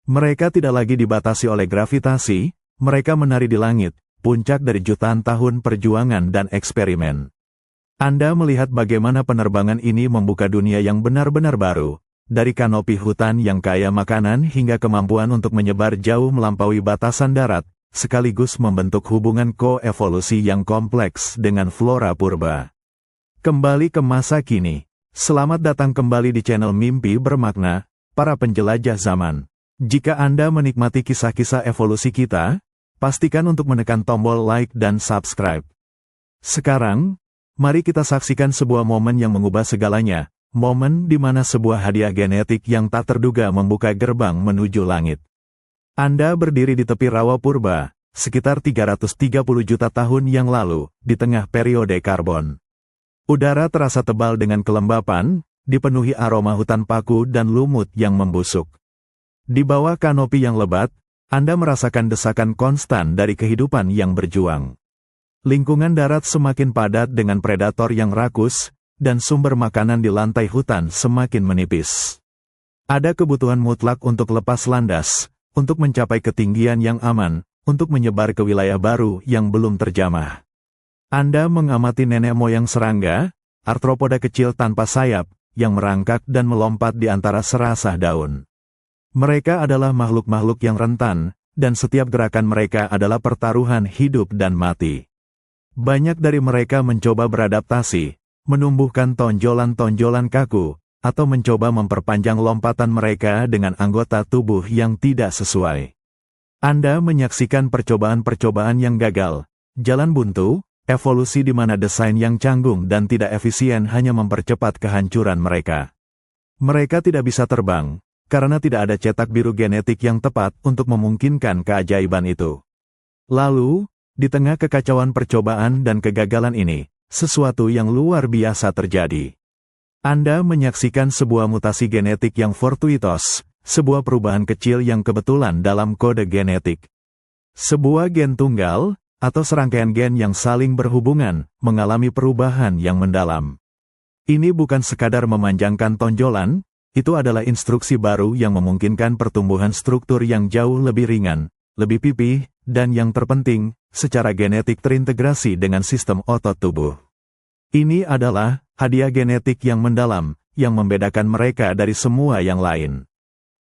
Mereka tidak lagi dibatasi oleh gravitasi, mereka menari di langit, puncak dari jutaan tahun perjuangan dan eksperimen. Anda melihat bagaimana penerbangan ini membuka dunia yang benar-benar baru, dari kanopi hutan yang kaya makanan hingga kemampuan untuk menyebar jauh melampaui batasan darat, sekaligus membentuk hubungan koevolusi yang kompleks dengan flora purba. Kembali ke masa kini, selamat datang kembali di channel Mimpi Bermakna, para penjelajah zaman. Jika Anda menikmati kisah-kisah evolusi kita, pastikan untuk menekan tombol like dan subscribe. Sekarang, mari kita saksikan sebuah momen yang mengubah segalanya, momen di mana sebuah hadiah genetik yang tak terduga membuka gerbang menuju langit. Anda berdiri di tepi rawa purba, sekitar 330 juta tahun yang lalu, di tengah periode karbon. Udara terasa tebal dengan kelembapan, dipenuhi aroma hutan paku dan lumut yang membusuk. Di bawah kanopi yang lebat, Anda merasakan desakan konstan dari kehidupan yang berjuang. Lingkungan darat semakin padat dengan predator yang rakus, dan sumber makanan di lantai hutan semakin menipis. Ada kebutuhan mutlak untuk lepas landas, untuk mencapai ketinggian yang aman, untuk menyebar ke wilayah baru yang belum terjamah. Anda mengamati nenek moyang serangga, arthropoda kecil tanpa sayap, yang merangkak dan melompat di antara serasah daun. Mereka adalah makhluk-makhluk yang rentan, dan setiap gerakan mereka adalah pertaruhan hidup dan mati. Banyak dari mereka mencoba beradaptasi, menumbuhkan tonjolan-tonjolan kaku, atau mencoba memperpanjang lompatan mereka dengan anggota tubuh yang tidak sesuai. Anda menyaksikan percobaan-percobaan yang gagal, jalan buntu, evolusi di mana desain yang canggung dan tidak efisien hanya mempercepat kehancuran mereka. Mereka tidak bisa terbang, karena tidak ada cetak biru genetik yang tepat untuk memungkinkan keajaiban itu. Lalu, di tengah kekacauan percobaan dan kegagalan ini, sesuatu yang luar biasa terjadi. Anda menyaksikan sebuah mutasi genetik yang fortuitos, sebuah perubahan kecil yang kebetulan dalam kode genetik. Sebuah gen tunggal, atau serangkaian gen yang saling berhubungan, mengalami perubahan yang mendalam. Ini bukan sekadar memanjangkan tonjolan, itu adalah instruksi baru yang memungkinkan pertumbuhan struktur yang jauh lebih ringan, lebih pipih, dan yang terpenting, secara genetik terintegrasi dengan sistem otot tubuh. Ini adalah hadiah genetik yang mendalam, yang membedakan mereka dari semua yang lain.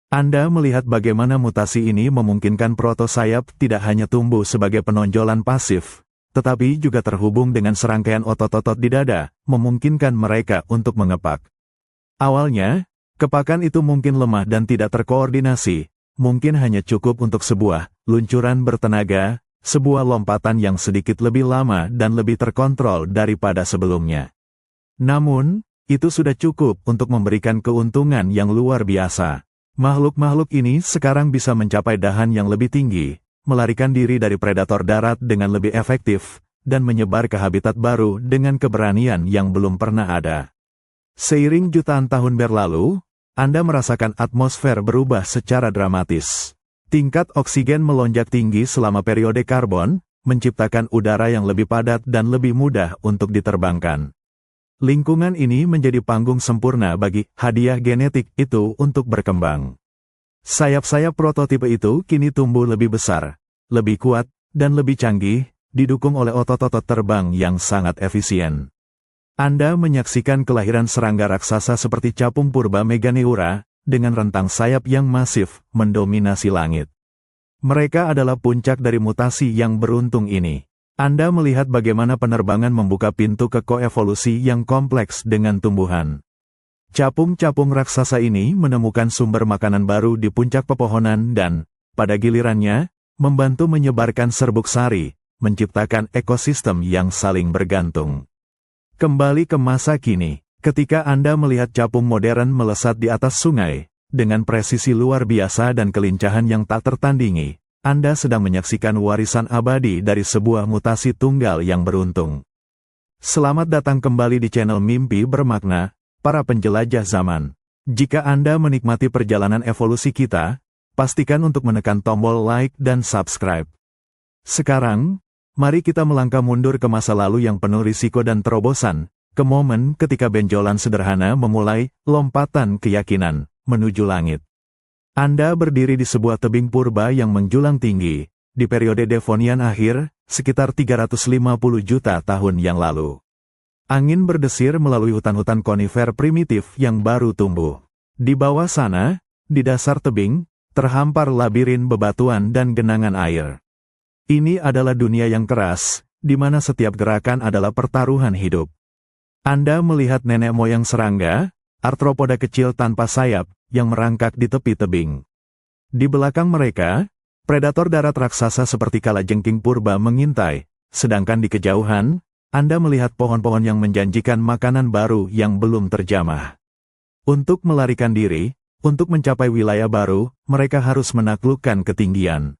Anda melihat bagaimana mutasi ini memungkinkan protosayap tidak hanya tumbuh sebagai penonjolan pasif, tetapi juga terhubung dengan serangkaian otot-otot di dada, memungkinkan mereka untuk mengepak. Awalnya, kepakan itu mungkin lemah dan tidak terkoordinasi, mungkin hanya cukup untuk sebuah luncuran bertenaga, sebuah lompatan yang sedikit lebih lama dan lebih terkontrol daripada sebelumnya. Namun, itu sudah cukup untuk memberikan keuntungan yang luar biasa. Makhluk-makhluk ini sekarang bisa mencapai dahan yang lebih tinggi, melarikan diri dari predator darat dengan lebih efektif, dan menyebar ke habitat baru dengan keberanian yang belum pernah ada. Seiring jutaan tahun berlalu, Anda merasakan atmosfer berubah secara dramatis. Tingkat oksigen melonjak tinggi selama periode karbon, menciptakan udara yang lebih padat dan lebih mudah untuk diterbangkan. Lingkungan ini menjadi panggung sempurna bagi hadiah genetik itu untuk berkembang. Sayap-sayap prototipe itu kini tumbuh lebih besar, lebih kuat, dan lebih canggih, didukung oleh otot-otot terbang yang sangat efisien. Anda menyaksikan kelahiran serangga raksasa seperti capung purba Meganeura, dengan rentang sayap yang masif, mendominasi langit. Mereka adalah puncak dari mutasi yang beruntung ini. Anda melihat bagaimana penerbangan membuka pintu ke koevolusi yang kompleks dengan tumbuhan. Capung-capung raksasa ini menemukan sumber makanan baru di puncak pepohonan dan, pada gilirannya, membantu menyebarkan serbuk sari, menciptakan ekosistem yang saling bergantung. Kembali ke masa kini. Ketika Anda melihat capung modern melesat di atas sungai, dengan presisi luar biasa dan kelincahan yang tak tertandingi, Anda sedang menyaksikan warisan abadi dari sebuah mutasi tunggal yang beruntung. Selamat datang kembali di channel Mimpi Bermakna, para penjelajah zaman. Jika Anda menikmati perjalanan evolusi kita, pastikan untuk menekan tombol like dan subscribe. Sekarang, mari kita melangkah mundur ke masa lalu yang penuh risiko dan terobosan, ke momen ketika benjolan sederhana memulai lompatan keyakinan menuju langit. Anda berdiri di sebuah tebing purba yang menjulang tinggi, di periode Devonian akhir, sekitar 350 juta tahun yang lalu. Angin berdesir melalui hutan-hutan konifer primitif yang baru tumbuh. Di bawah sana, di dasar tebing, terhampar labirin bebatuan dan genangan air. Ini adalah dunia yang keras, di mana setiap gerakan adalah pertaruhan hidup. Anda melihat nenek moyang serangga, arthropoda kecil tanpa sayap, yang merangkak di tepi tebing. Di belakang mereka, predator darat raksasa seperti kalajengking purba mengintai, sedangkan di kejauhan, Anda melihat pohon-pohon yang menjanjikan makanan baru yang belum terjamah. Untuk melarikan diri, untuk mencapai wilayah baru, mereka harus menaklukkan ketinggian.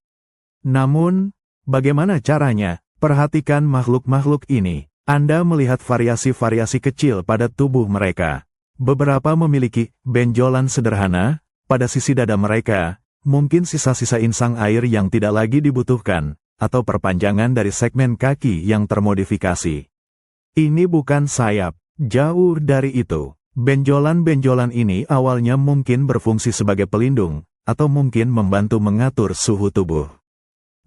Namun, bagaimana caranya? Perhatikan makhluk-makhluk ini. Anda melihat variasi-variasi kecil pada tubuh mereka. Beberapa memiliki benjolan sederhana pada sisi dada mereka, mungkin sisa-sisa insang air yang tidak lagi dibutuhkan, atau perpanjangan dari segmen kaki yang termodifikasi. Ini bukan sayap, jauh dari itu. Benjolan-benjolan ini awalnya mungkin berfungsi sebagai pelindung, atau mungkin membantu mengatur suhu tubuh.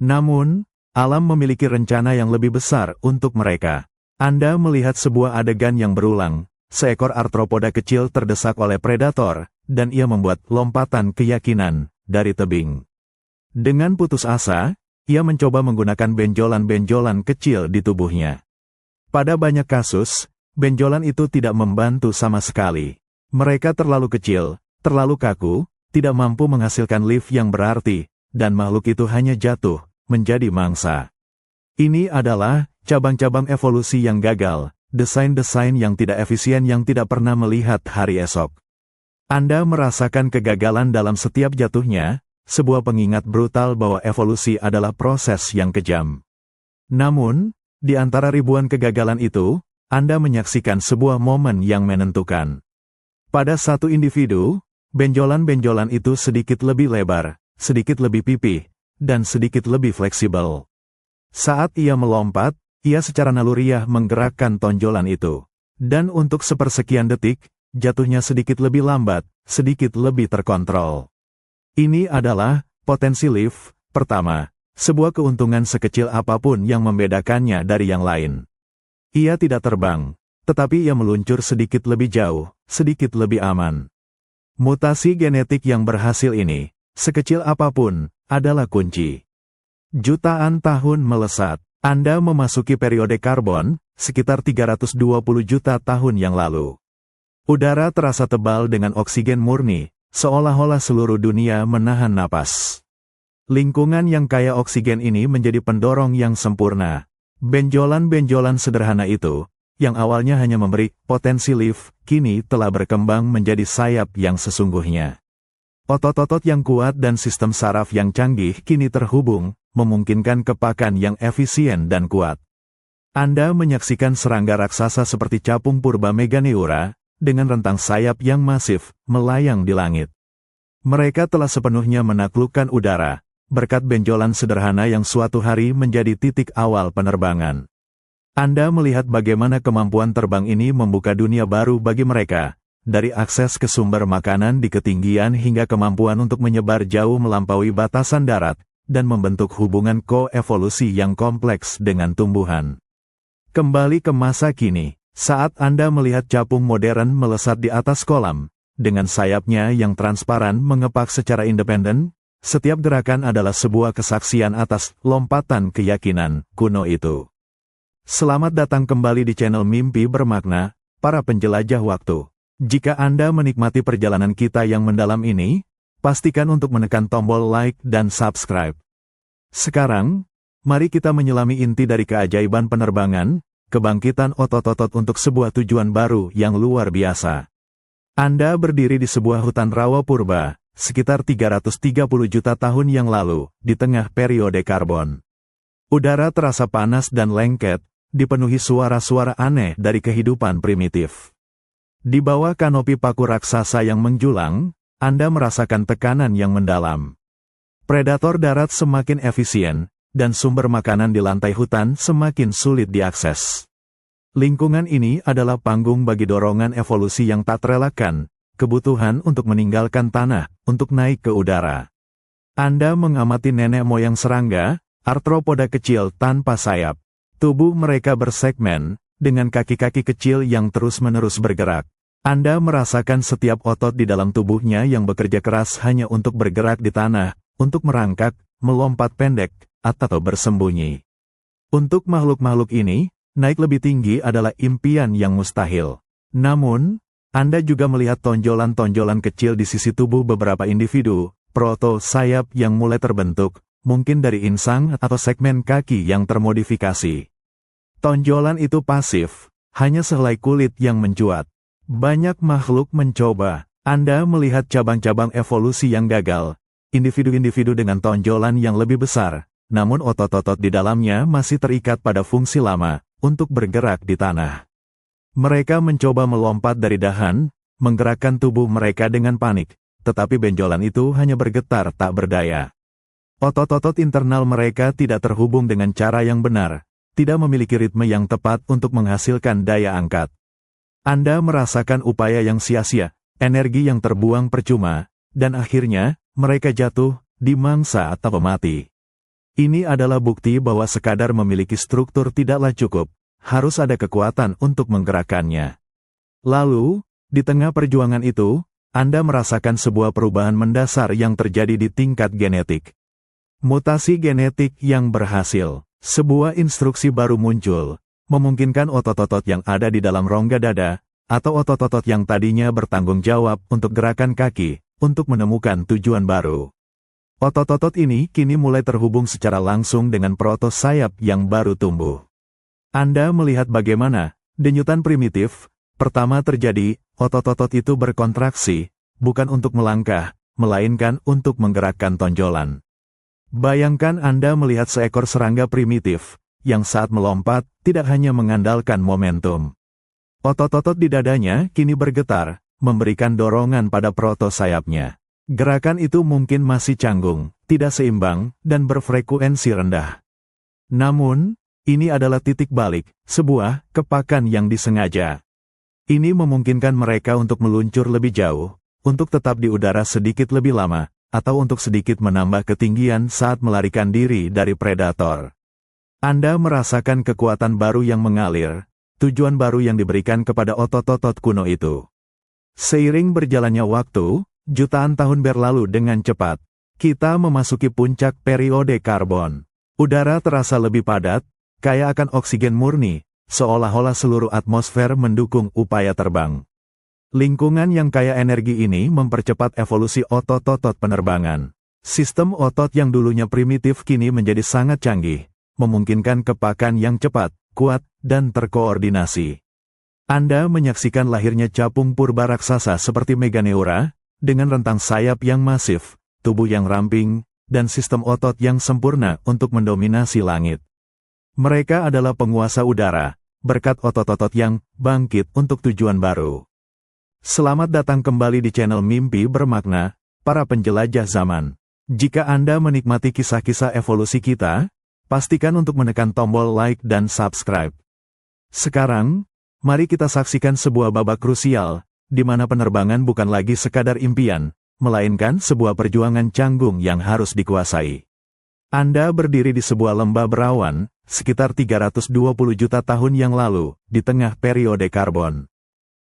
Namun, alam memiliki rencana yang lebih besar untuk mereka. Anda melihat sebuah adegan yang berulang, seekor arthropoda kecil terdesak oleh predator, dan ia membuat lompatan keyakinan dari tebing. Dengan putus asa, ia mencoba menggunakan benjolan-benjolan kecil di tubuhnya. Pada banyak kasus, benjolan itu tidak membantu sama sekali. Mereka terlalu kecil, terlalu kaku, tidak mampu menghasilkan lift yang berarti, dan makhluk itu hanya jatuh menjadi mangsa. Ini adalah cabang-cabang evolusi yang gagal, desain-desain yang tidak efisien yang tidak pernah melihat hari esok. Anda merasakan kegagalan dalam setiap jatuhnya, sebuah pengingat brutal bahwa evolusi adalah proses yang kejam. Namun, di antara ribuan kegagalan itu, Anda menyaksikan sebuah momen yang menentukan. Pada satu individu, benjolan-benjolan itu sedikit lebih lebar, sedikit lebih pipih, dan sedikit lebih fleksibel. Saat ia melompat, ia secara naluriah menggerakkan tonjolan itu. Dan untuk sepersekian detik, jatuhnya sedikit lebih lambat, sedikit lebih terkontrol. Ini adalah potensi lift pertama, sebuah keuntungan sekecil apapun yang membedakannya dari yang lain. Ia tidak terbang, tetapi ia meluncur sedikit lebih jauh, sedikit lebih aman. Mutasi genetik yang berhasil ini, sekecil apapun, adalah kunci. Jutaan tahun melesat, Anda memasuki periode karbon, sekitar 320 juta tahun yang lalu. Udara terasa tebal dengan oksigen murni, seolah-olah seluruh dunia menahan napas. Lingkungan yang kaya oksigen ini menjadi pendorong yang sempurna. Benjolan-benjolan sederhana itu, yang awalnya hanya memberi potensi lift, kini telah berkembang menjadi sayap yang sesungguhnya. Otot-otot yang kuat dan sistem saraf yang canggih kini terhubung, memungkinkan kepakan yang efisien dan kuat. Anda menyaksikan serangga raksasa seperti capung purba Meganeura, dengan rentang sayap yang masif, melayang di langit. Mereka telah sepenuhnya menaklukkan udara, berkat benjolan sederhana yang suatu hari menjadi titik awal penerbangan. Anda melihat bagaimana kemampuan terbang ini membuka dunia baru bagi mereka, dari akses ke sumber makanan di ketinggian hingga kemampuan untuk menyebar jauh melampaui batasan darat, dan membentuk hubungan koevolusi yang kompleks dengan tumbuhan. Kembali ke masa kini. Saat Anda melihat capung modern melesat di atas kolam, dengan sayapnya yang transparan mengepak secara independen, setiap gerakan adalah sebuah kesaksian atas lompatan keyakinan kuno itu. Selamat datang kembali di channel Mimpi Bermakna, para penjelajah waktu. Jika Anda menikmati perjalanan kita yang mendalam ini, pastikan untuk menekan tombol like dan subscribe. Sekarang, mari kita menyelami inti dari keajaiban penerbangan, kebangkitan otot-otot untuk sebuah tujuan baru yang luar biasa. Anda berdiri di sebuah hutan rawa purba, sekitar 330 juta tahun yang lalu, di tengah periode karbon. Udara terasa panas dan lengket, dipenuhi suara-suara aneh dari kehidupan primitif. Di bawah kanopi paku raksasa yang menjulang, Anda merasakan tekanan yang mendalam. Predator darat semakin efisien, dan sumber makanan di lantai hutan semakin sulit diakses. Lingkungan ini adalah panggung bagi dorongan evolusi yang tak terelakkan, kebutuhan untuk meninggalkan tanah, untuk naik ke udara. Anda mengamati nenek moyang serangga, arthropoda kecil tanpa sayap. Tubuh mereka bersegmen, dengan kaki-kaki kecil yang terus-menerus bergerak. Anda merasakan setiap otot di dalam tubuhnya yang bekerja keras hanya untuk bergerak di tanah, untuk merangkak, melompat pendek, atau bersembunyi. Untuk makhluk-makhluk ini, naik lebih tinggi adalah impian yang mustahil. Namun, Anda juga melihat tonjolan-tonjolan kecil di sisi tubuh beberapa individu, proto-sayap yang mulai terbentuk, mungkin dari insang atau segmen kaki yang termodifikasi. Tonjolan itu pasif, hanya sehelai kulit yang mencuat. Banyak makhluk mencoba. Anda melihat cabang-cabang evolusi yang gagal, individu-individu dengan tonjolan yang lebih besar, namun otot-otot di dalamnya masih terikat pada fungsi lama, untuk bergerak di tanah. Mereka mencoba melompat dari dahan, menggerakkan tubuh mereka dengan panik, tetapi benjolan itu hanya bergetar tak berdaya. Otot-otot internal mereka tidak terhubung dengan cara yang benar, tidak memiliki ritme yang tepat untuk menghasilkan daya angkat. Anda merasakan upaya yang sia-sia, energi yang terbuang percuma, dan akhirnya, mereka jatuh, dimangsa atau mati. Ini adalah bukti bahwa sekadar memiliki struktur tidaklah cukup, harus ada kekuatan untuk menggerakkannya. Lalu, di tengah perjuangan itu, Anda merasakan sebuah perubahan mendasar yang terjadi di tingkat genetik. Mutasi genetik yang berhasil, sebuah instruksi baru muncul, memungkinkan otot-otot yang ada di dalam rongga dada, atau otot-otot yang tadinya bertanggung jawab untuk gerakan kaki, untuk menemukan tujuan baru. Otot-otot ini kini mulai terhubung secara langsung dengan protos sayap yang baru tumbuh. Anda melihat bagaimana denyutan primitif pertama terjadi, otot-otot itu berkontraksi, bukan untuk melangkah, melainkan untuk menggerakkan tonjolan. Bayangkan Anda melihat seekor serangga primitif, yang saat melompat, tidak hanya mengandalkan momentum. Otot-otot di dadanya kini bergetar, memberikan dorongan pada protos sayapnya. Gerakan itu mungkin masih canggung, tidak seimbang, dan berfrekuensi rendah. Namun, ini adalah titik balik, sebuah kepakan yang disengaja. Ini memungkinkan mereka untuk meluncur lebih jauh, untuk tetap di udara sedikit lebih lama, atau untuk sedikit menambah ketinggian saat melarikan diri dari predator. Anda merasakan kekuatan baru yang mengalir, tujuan baru yang diberikan kepada otot-otot kuno itu. Seiring berjalannya waktu, jutaan tahun berlalu dengan cepat. Kita memasuki puncak periode karbon. Udara terasa lebih padat, kaya akan oksigen murni, seolah-olah seluruh atmosfer mendukung upaya terbang. Lingkungan yang kaya energi ini mempercepat evolusi otot-otot penerbangan. Sistem otot yang dulunya primitif kini menjadi sangat canggih, memungkinkan kepakan yang cepat, kuat, dan terkoordinasi. Anda menyaksikan lahirnya capung purba raksasa seperti Meganeura, dengan rentang sayap yang masif, tubuh yang ramping, dan sistem otot yang sempurna untuk mendominasi langit. Mereka adalah penguasa udara, berkat otot-otot yang bangkit untuk tujuan baru. Selamat datang kembali di channel Mimpi Bermakna, para penjelajah zaman. Jika Anda menikmati kisah-kisah evolusi kita, pastikan untuk menekan tombol like dan subscribe. Sekarang, mari kita saksikan sebuah babak krusial, di mana penerbangan bukan lagi sekadar impian, melainkan sebuah perjuangan canggung yang harus dikuasai. Anda berdiri di sebuah lembah berawan, sekitar 320 juta tahun yang lalu, di tengah periode karbon.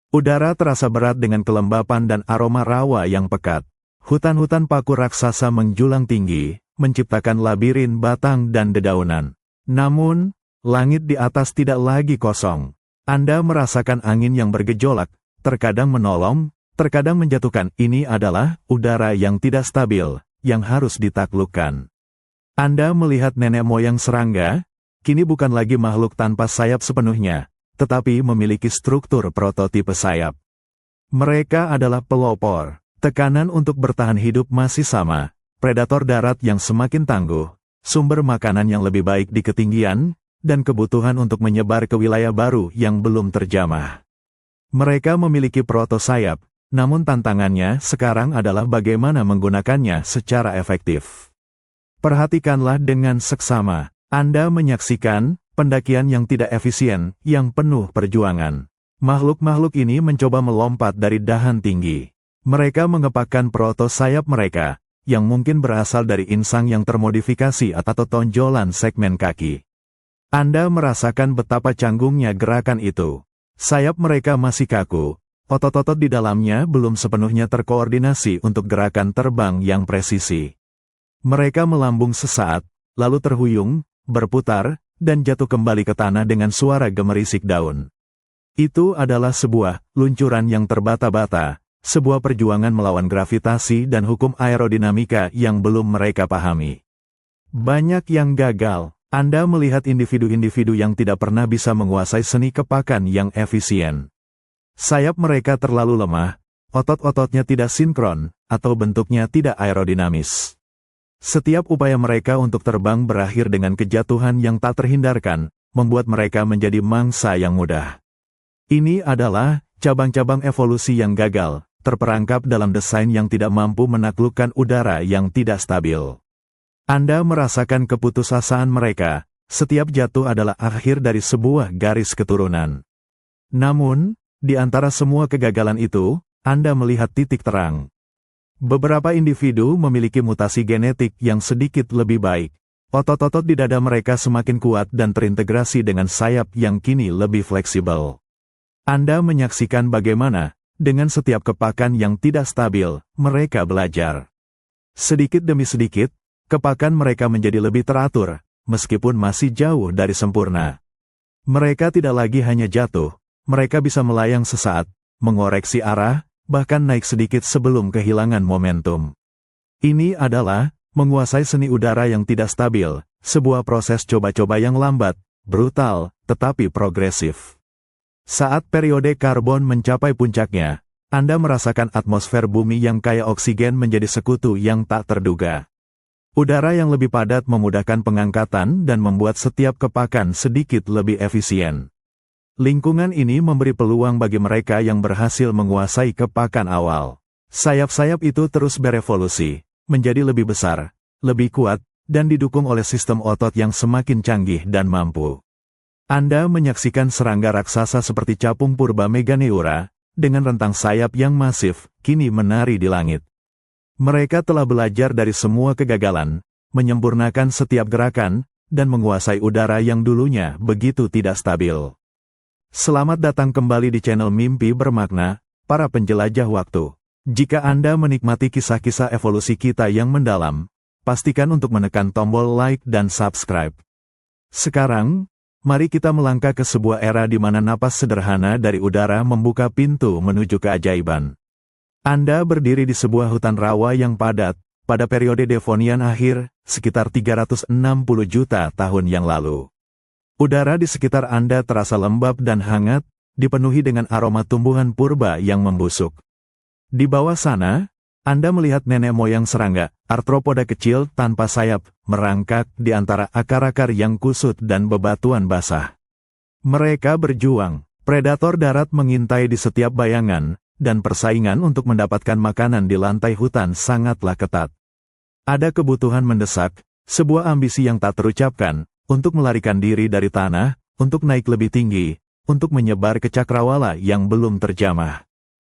Udara terasa berat dengan kelembapan dan aroma rawa yang pekat. Hutan-hutan paku raksasa menjulang tinggi, menciptakan labirin batang dan dedaunan. Namun, langit di atas tidak lagi kosong. Anda merasakan angin yang bergejolak, terkadang menolong, terkadang menjatuhkan. Ini adalah udara yang tidak stabil, yang harus ditaklukkan. Anda melihat nenek moyang serangga, kini bukan lagi makhluk tanpa sayap sepenuhnya, tetapi memiliki struktur prototipe sayap. Mereka adalah pelopor. Tekanan untuk bertahan hidup masih sama, predator darat yang semakin tangguh, sumber makanan yang lebih baik di ketinggian, dan kebutuhan untuk menyebar ke wilayah baru yang belum terjamah. Mereka memiliki protos sayap, namun tantangannya sekarang adalah bagaimana menggunakannya secara efektif. Perhatikanlah dengan seksama, Anda menyaksikan pendakian yang tidak efisien, yang penuh perjuangan. Makhluk-makhluk ini mencoba melompat dari dahan tinggi. Mereka mengepakkan protos sayap mereka, yang mungkin berasal dari insang yang termodifikasi atau tonjolan segmen kaki. Anda merasakan betapa canggungnya gerakan itu. Sayap mereka masih kaku, otot-otot di dalamnya belum sepenuhnya terkoordinasi untuk gerakan terbang yang presisi. Mereka melambung sesaat, lalu terhuyung, berputar, dan jatuh kembali ke tanah dengan suara gemerisik daun. Itu adalah sebuah luncuran yang terbata-bata. Sebuah perjuangan melawan gravitasi dan hukum aerodinamika yang belum mereka pahami. Banyak yang gagal, Anda melihat individu-individu yang tidak pernah bisa menguasai seni kepakan yang efisien. Sayap mereka terlalu lemah, otot-ototnya tidak sinkron, atau bentuknya tidak aerodinamis. Setiap upaya mereka untuk terbang berakhir dengan kejatuhan yang tak terhindarkan, membuat mereka menjadi mangsa yang mudah. Ini adalah cabang-cabang evolusi yang gagal, terperangkap dalam desain yang tidak mampu menaklukkan udara yang tidak stabil. Anda merasakan keputusasaan mereka, setiap jatuh adalah akhir dari sebuah garis keturunan. Namun, di antara semua kegagalan itu, Anda melihat titik terang. Beberapa individu memiliki mutasi genetik yang sedikit lebih baik. Otot-otot di dada mereka semakin kuat dan terintegrasi dengan sayap yang kini lebih fleksibel. Anda menyaksikan bagaimana, dengan setiap kepakan yang tidak stabil, mereka belajar. Sedikit demi sedikit, kepakan mereka menjadi lebih teratur, meskipun masih jauh dari sempurna. Mereka tidak lagi hanya jatuh, mereka bisa melayang sesaat, mengoreksi arah, bahkan naik sedikit sebelum kehilangan momentum. Ini adalah menguasai seni udara yang tidak stabil, sebuah proses coba-coba yang lambat, brutal, tetapi progresif. Saat periode karbon mencapai puncaknya, Anda merasakan atmosfer bumi yang kaya oksigen menjadi sekutu yang tak terduga. Udara yang lebih padat memudahkan pengangkatan dan membuat setiap kepakan sedikit lebih efisien. Lingkungan ini memberi peluang bagi mereka yang berhasil menguasai kepakan awal. Sayap-sayap itu terus berevolusi, menjadi lebih besar, lebih kuat, dan didukung oleh sistem otot yang semakin canggih dan mampu. Anda menyaksikan serangga raksasa seperti capung purba Meganeura, dengan rentang sayap yang masif, kini menari di langit. Mereka telah belajar dari semua kegagalan, menyempurnakan setiap gerakan, dan menguasai udara yang dulunya begitu tidak stabil. Selamat datang kembali di channel Mimpi Bermakna, para penjelajah waktu. Jika Anda menikmati kisah-kisah evolusi kita yang mendalam, pastikan untuk menekan tombol like dan subscribe. Sekarang, mari kita melangkah ke sebuah era di mana napas sederhana dari udara membuka pintu menuju keajaiban. Anda berdiri di sebuah hutan rawa yang padat, pada periode Devonian akhir, sekitar 360 juta tahun yang lalu. Udara di sekitar Anda terasa lembab dan hangat, dipenuhi dengan aroma tumbuhan purba yang membusuk. Di bawah sana, Anda melihat nenek moyang serangga, arthropoda kecil tanpa sayap, merangkak di antara akar-akar yang kusut dan bebatuan basah. Mereka berjuang, predator darat mengintai di setiap bayangan, dan persaingan untuk mendapatkan makanan di lantai hutan sangatlah ketat. Ada kebutuhan mendesak, sebuah ambisi yang tak terucapkan, untuk melarikan diri dari tanah, untuk naik lebih tinggi, untuk menyebar ke cakrawala yang belum terjamah.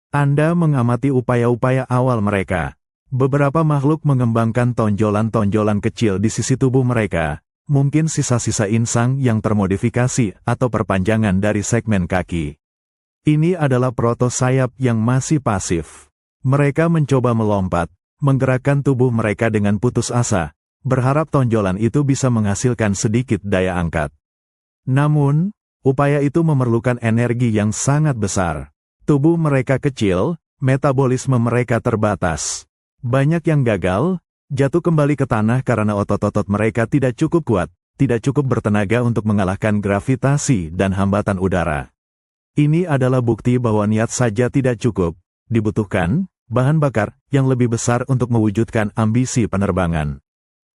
Anda mengamati upaya-upaya awal mereka. Beberapa makhluk mengembangkan tonjolan-tonjolan kecil di sisi tubuh mereka, mungkin sisa-sisa insang yang termodifikasi atau perpanjangan dari segmen kaki. Ini adalah proto-sayap yang masih pasif. Mereka mencoba melompat, menggerakkan tubuh mereka dengan putus asa, berharap tonjolan itu bisa menghasilkan sedikit daya angkat. Namun, upaya itu memerlukan energi yang sangat besar. Tubuh mereka kecil, metabolisme mereka terbatas. Banyak yang gagal, jatuh kembali ke tanah karena otot-otot mereka tidak cukup kuat, tidak cukup bertenaga untuk mengalahkan gravitasi dan hambatan udara. Ini adalah bukti bahwa niat saja tidak cukup, dibutuhkan bahan bakar yang lebih besar untuk mewujudkan ambisi penerbangan.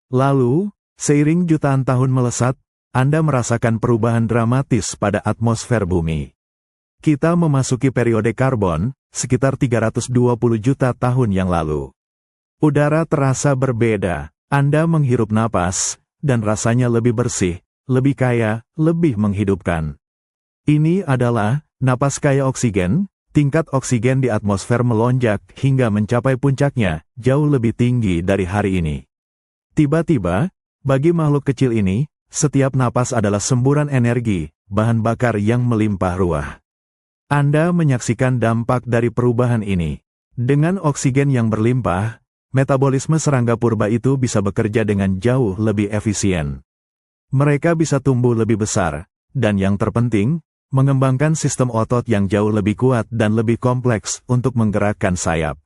Lalu, seiring jutaan tahun melesat, Anda merasakan perubahan dramatis pada atmosfer bumi. Kita memasuki periode karbon, sekitar 320 juta tahun yang lalu. Udara terasa berbeda, Anda menghirup napas, dan rasanya lebih bersih, lebih kaya, lebih menghidupkan. Ini adalah napas kaya oksigen, tingkat oksigen di atmosfer melonjak hingga mencapai puncaknya, jauh lebih tinggi dari hari ini. Tiba-tiba, bagi makhluk kecil ini, setiap napas adalah semburan energi, bahan bakar yang melimpah ruah. Anda menyaksikan dampak dari perubahan ini. Dengan oksigen yang berlimpah, metabolisme serangga purba itu bisa bekerja dengan jauh lebih efisien. Mereka bisa tumbuh lebih besar, dan yang terpenting, mengembangkan sistem otot yang jauh lebih kuat dan lebih kompleks untuk menggerakkan sayap.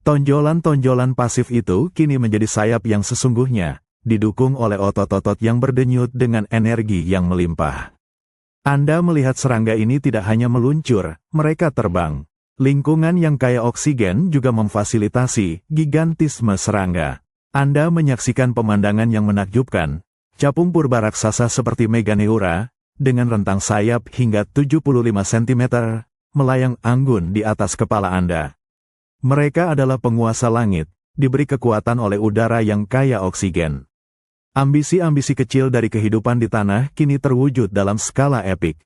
Tonjolan-tonjolan pasif itu kini menjadi sayap yang sesungguhnya, didukung oleh otot-otot yang berdenyut dengan energi yang melimpah. Anda melihat serangga ini tidak hanya meluncur, mereka terbang. Lingkungan yang kaya oksigen juga memfasilitasi gigantisme serangga. Anda menyaksikan pemandangan yang menakjubkan. Capung purba raksasa seperti Meganeura, dengan rentang sayap hingga 75 cm, melayang anggun di atas kepala Anda. Mereka adalah penguasa langit, diberi kekuatan oleh udara yang kaya oksigen. Ambisi-ambisi kecil dari kehidupan di tanah kini terwujud dalam skala epik.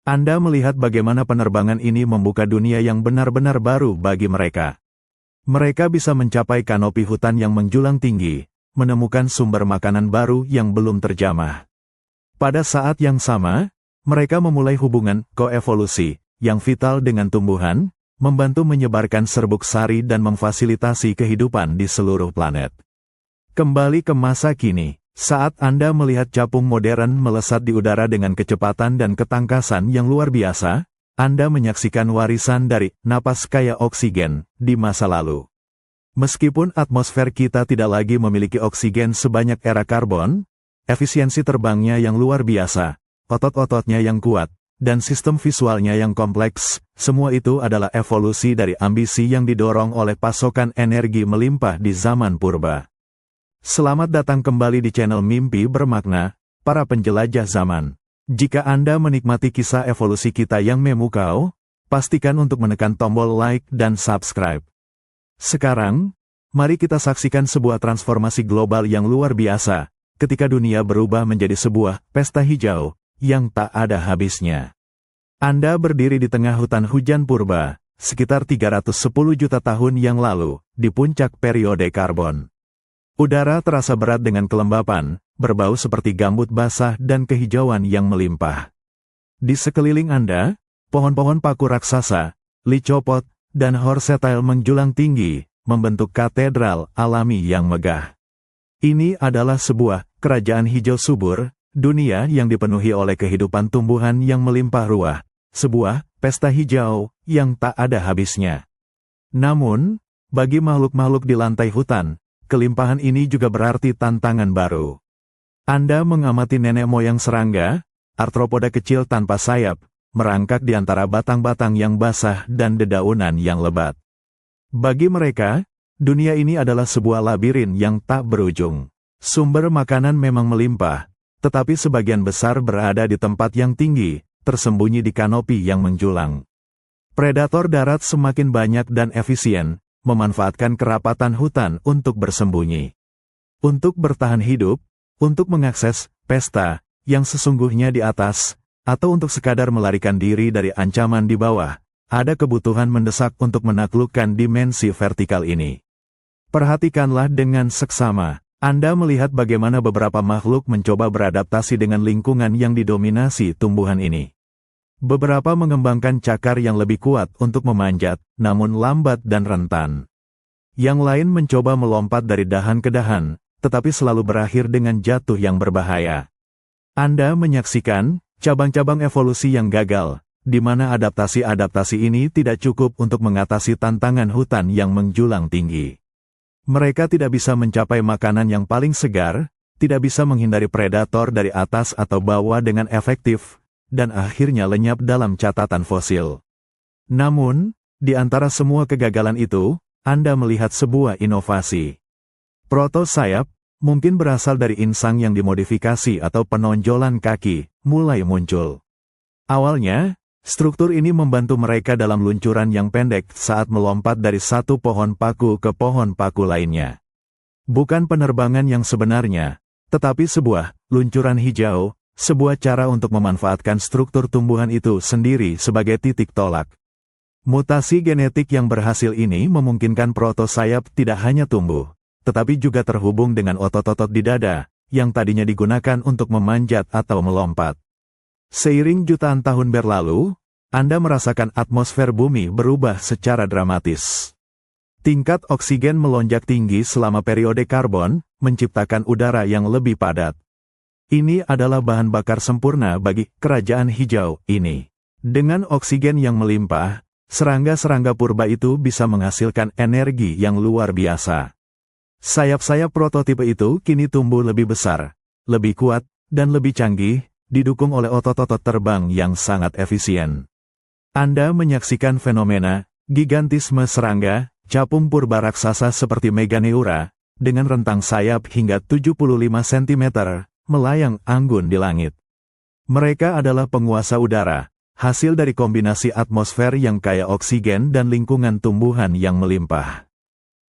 Anda melihat bagaimana penerbangan ini membuka dunia yang benar-benar baru bagi mereka. Mereka bisa mencapai kanopi hutan yang menjulang tinggi, menemukan sumber makanan baru yang belum terjamah. Pada saat yang sama, mereka memulai hubungan koevolusi yang vital dengan tumbuhan, membantu menyebarkan serbuk sari dan memfasilitasi kehidupan di seluruh planet. Kembali ke masa kini, saat Anda melihat capung modern melesat di udara dengan kecepatan dan ketangkasan yang luar biasa, Anda menyaksikan warisan dari napas kaya oksigen di masa lalu. Meskipun atmosfer kita tidak lagi memiliki oksigen sebanyak era karbon, efisiensi terbangnya yang luar biasa, otot-ototnya yang kuat, dan sistem visualnya yang kompleks, semua itu adalah evolusi dari ambisi yang didorong oleh pasokan energi melimpah di zaman purba. Selamat datang kembali di channel Mimpi Bermakna, para penjelajah zaman. Jika Anda menikmati kisah evolusi kita yang memukau, pastikan untuk menekan tombol like dan subscribe. Sekarang, mari kita saksikan sebuah transformasi global yang luar biasa, ketika dunia berubah menjadi sebuah pesta hijau yang tak ada habisnya. Anda berdiri di tengah hutan hujan purba, sekitar 310 juta tahun yang lalu, di puncak periode karbon. Udara terasa berat dengan kelembapan, berbau seperti gambut basah dan kehijauan yang melimpah. Di sekeliling Anda, pohon-pohon paku raksasa, licopot, dan horsetail menjulang tinggi, membentuk katedral alami yang megah. Ini adalah sebuah kerajaan hijau subur, dunia yang dipenuhi oleh kehidupan tumbuhan yang melimpah ruah, sebuah pesta hijau yang tak ada habisnya. Namun, bagi makhluk-makhluk di lantai hutan, kelimpahan ini juga berarti tantangan baru. Anda mengamati nenek moyang serangga, arthropoda kecil tanpa sayap, merangkak di antara batang-batang yang basah dan dedaunan yang lebat. Bagi mereka, dunia ini adalah sebuah labirin yang tak berujung. Sumber makanan memang melimpah, tetapi sebagian besar berada di tempat yang tinggi, tersembunyi di kanopi yang menjulang. Predator darat semakin banyak dan efisien, memanfaatkan kerapatan hutan untuk bersembunyi. Untuk bertahan hidup, untuk mengakses pesta yang sesungguhnya di atas, atau untuk sekadar melarikan diri dari ancaman di bawah, ada kebutuhan mendesak untuk menaklukkan dimensi vertikal ini. Perhatikanlah dengan seksama, Anda melihat bagaimana beberapa makhluk mencoba beradaptasi dengan lingkungan yang didominasi tumbuhan ini. Beberapa mengembangkan cakar yang lebih kuat untuk memanjat, namun lambat dan rentan. Yang lain mencoba melompat dari dahan ke dahan, tetapi selalu berakhir dengan jatuh yang berbahaya. Anda menyaksikan cabang-cabang evolusi yang gagal, di mana adaptasi-adaptasi ini tidak cukup untuk mengatasi tantangan hutan yang menjulang tinggi. Mereka tidak bisa mencapai makanan yang paling segar, tidak bisa menghindari predator dari atas atau bawah dengan efektif, dan akhirnya lenyap dalam catatan fosil. Namun, di antara semua kegagalan itu, Anda melihat sebuah inovasi. Proto-sayap, mungkin berasal dari insang yang dimodifikasi atau penonjolan kaki, mulai muncul. Awalnya, struktur ini membantu mereka dalam luncuran yang pendek saat melompat dari satu pohon paku ke pohon paku lainnya. Bukan penerbangan yang sebenarnya, tetapi sebuah luncuran hijau, sebuah cara untuk memanfaatkan struktur tumbuhan itu sendiri sebagai titik tolak. Mutasi genetik yang berhasil ini memungkinkan proto-sayap tidak hanya tumbuh, tetapi juga terhubung dengan otot-otot di dada, yang tadinya digunakan untuk memanjat atau melompat. Seiring jutaan tahun berlalu, Anda merasakan atmosfer bumi berubah secara dramatis. Tingkat oksigen melonjak tinggi selama periode karbon, menciptakan udara yang lebih padat. Ini adalah bahan bakar sempurna bagi kerajaan hijau ini. Dengan oksigen yang melimpah, serangga-serangga purba itu bisa menghasilkan energi yang luar biasa. Sayap-sayap prototipe itu kini tumbuh lebih besar, lebih kuat, dan lebih canggih, didukung oleh otot-otot terbang yang sangat efisien. Anda menyaksikan fenomena gigantisme serangga, capung purba raksasa seperti Meganeura, dengan rentang sayap hingga 75 cm, melayang anggun di langit. Mereka adalah penguasa udara, hasil dari kombinasi atmosfer yang kaya oksigen dan lingkungan tumbuhan yang melimpah.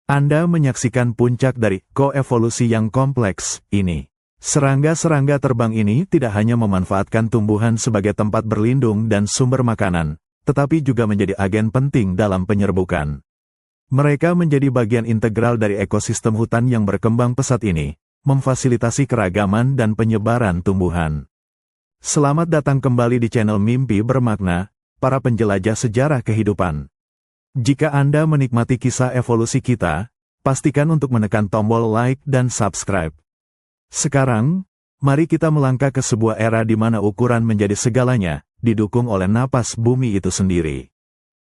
Anda menyaksikan puncak dari koevolusi yang kompleks ini. Serangga-serangga terbang ini tidak hanya memanfaatkan tumbuhan sebagai tempat berlindung dan sumber makanan, tetapi juga menjadi agen penting dalam penyerbukan. Mereka menjadi bagian integral dari ekosistem hutan yang berkembang pesat ini, memfasilitasi keragaman dan penyebaran tumbuhan. Selamat datang kembali di channel Mimpi Bermakna, para penjelajah sejarah kehidupan. Jika Anda menikmati kisah evolusi kita, pastikan untuk menekan tombol like dan subscribe. Sekarang, mari kita melangkah ke sebuah era di mana ukuran menjadi segalanya, didukung oleh napas bumi itu sendiri.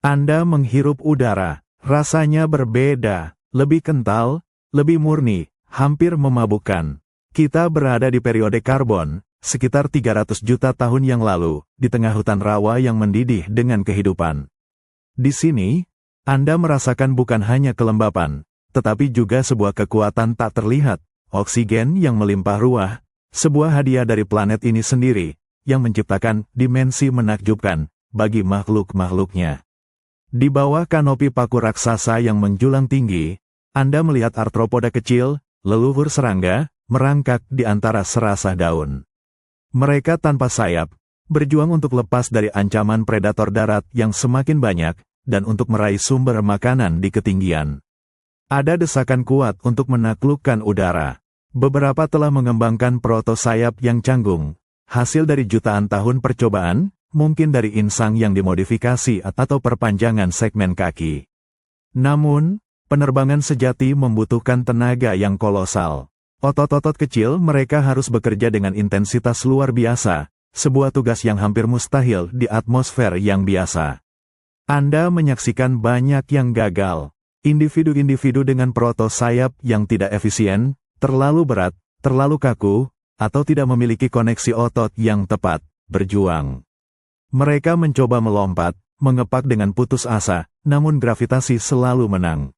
Anda menghirup udara. Rasanya berbeda, lebih kental, lebih murni, hampir memabukkan. Kita berada di periode karbon, sekitar 300 juta tahun yang lalu, di tengah hutan rawa yang mendidih dengan kehidupan. Di sini, Anda merasakan bukan hanya kelembapan, tetapi juga sebuah kekuatan tak terlihat, oksigen yang melimpah ruah, sebuah hadiah dari planet ini sendiri, yang menciptakan dimensi menakjubkan bagi makhluk-makhluknya. Di bawah kanopi paku raksasa yang menjulang tinggi, Anda melihat arthropoda kecil, leluhur serangga, merangkak di antara serasah daun. Mereka tanpa sayap, berjuang untuk lepas dari ancaman predator darat yang semakin banyak, dan untuk meraih sumber makanan di ketinggian. Ada desakan kuat untuk menaklukkan udara. Beberapa telah mengembangkan proto sayap yang canggung, hasil dari jutaan tahun percobaan, mungkin dari insang yang dimodifikasi atau perpanjangan segmen kaki. Namun, penerbangan sejati membutuhkan tenaga yang kolosal. Otot-otot kecil mereka harus bekerja dengan intensitas luar biasa, sebuah tugas yang hampir mustahil di atmosfer yang biasa. Anda menyaksikan banyak yang gagal. Individu-individu dengan proto sayap yang tidak efisien, terlalu berat, terlalu kaku, atau tidak memiliki koneksi otot yang tepat, berjuang. Mereka mencoba melompat, mengepak dengan putus asa, namun gravitasi selalu menang.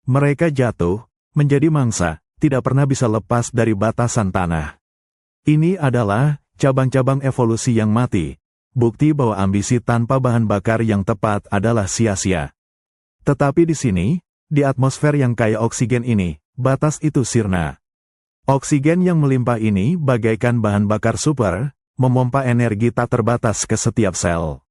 Mereka jatuh, menjadi mangsa, tidak pernah bisa lepas dari batasan tanah. Ini adalah cabang-cabang evolusi yang mati, bukti bahwa ambisi tanpa bahan bakar yang tepat adalah sia-sia. Tetapi di sini, di atmosfer yang kaya oksigen ini, batas itu sirna. Oksigen yang melimpah ini bagaikan bahan bakar super, memompa energi tak terbatas ke setiap sel.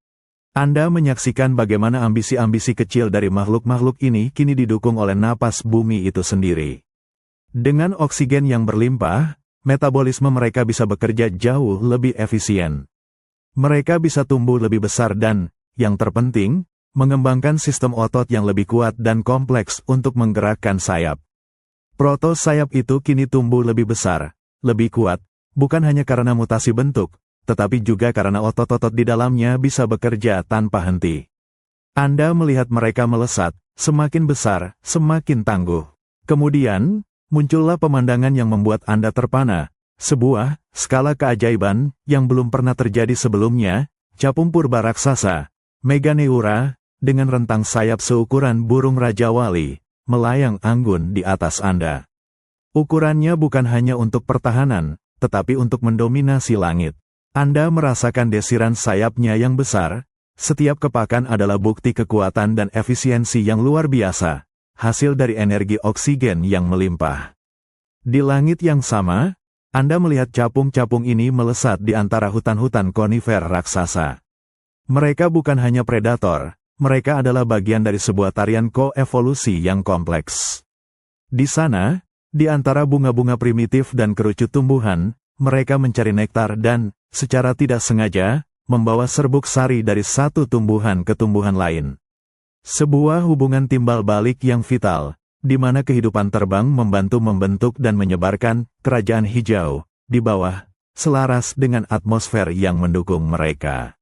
Anda menyaksikan bagaimana ambisi-ambisi kecil dari makhluk-makhluk ini kini didukung oleh napas bumi itu sendiri. Dengan oksigen yang berlimpah, metabolisme mereka bisa bekerja jauh lebih efisien. Mereka bisa tumbuh lebih besar dan, yang terpenting, mengembangkan sistem otot yang lebih kuat dan kompleks untuk menggerakkan sayap. Proto sayap itu kini tumbuh lebih besar, lebih kuat, bukan hanya karena mutasi bentuk, tetapi juga karena otot-otot di dalamnya bisa bekerja tanpa henti. Anda melihat mereka melesat, semakin besar, semakin tangguh. Kemudian, muncullah pemandangan yang membuat Anda terpana, sebuah skala keajaiban yang belum pernah terjadi sebelumnya, capung purba raksasa, Meganeura, dengan rentang sayap seukuran burung Raja Wali, melayang anggun di atas Anda. Ukurannya bukan hanya untuk pertahanan, tetapi untuk mendominasi langit. Anda merasakan desiran sayapnya yang besar, setiap kepakan adalah bukti kekuatan dan efisiensi yang luar biasa, hasil dari energi oksigen yang melimpah. Di langit yang sama, Anda melihat capung-capung ini melesat di antara hutan-hutan konifer raksasa. Mereka bukan hanya predator, mereka adalah bagian dari sebuah tarian koevolusi yang kompleks. Di sana, di antara bunga-bunga primitif dan kerucut tumbuhan, mereka mencari nektar dan, secara tidak sengaja, membawa serbuk sari dari satu tumbuhan ke tumbuhan lain. Sebuah hubungan timbal balik yang vital, di mana kehidupan terbang membantu membentuk dan menyebarkan kerajaan hijau di bawah, selaras dengan atmosfer yang mendukung mereka.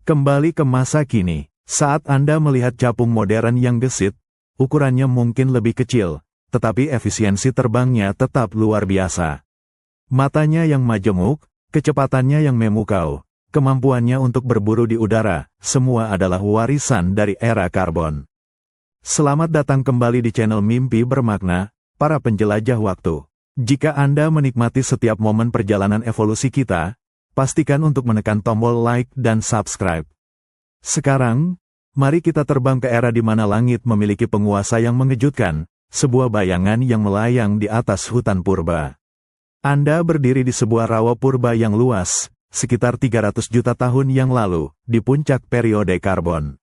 Kembali ke masa kini, saat Anda melihat capung modern yang gesit, ukurannya mungkin lebih kecil, tetapi efisiensi terbangnya tetap luar biasa. Matanya yang majemuk, kecepatannya yang memukau, kemampuannya untuk berburu di udara, semua adalah warisan dari era karbon. Selamat datang kembali di channel Mimpi Bermakna, para penjelajah waktu. Jika Anda menikmati setiap momen perjalanan evolusi kita, pastikan untuk menekan tombol like dan subscribe. Sekarang, mari kita terbang ke era di mana langit memiliki penguasa yang mengejutkan, sebuah bayangan yang melayang di atas hutan purba. Anda berdiri di sebuah rawa purba yang luas, sekitar 300 juta tahun yang lalu, di puncak periode karbon.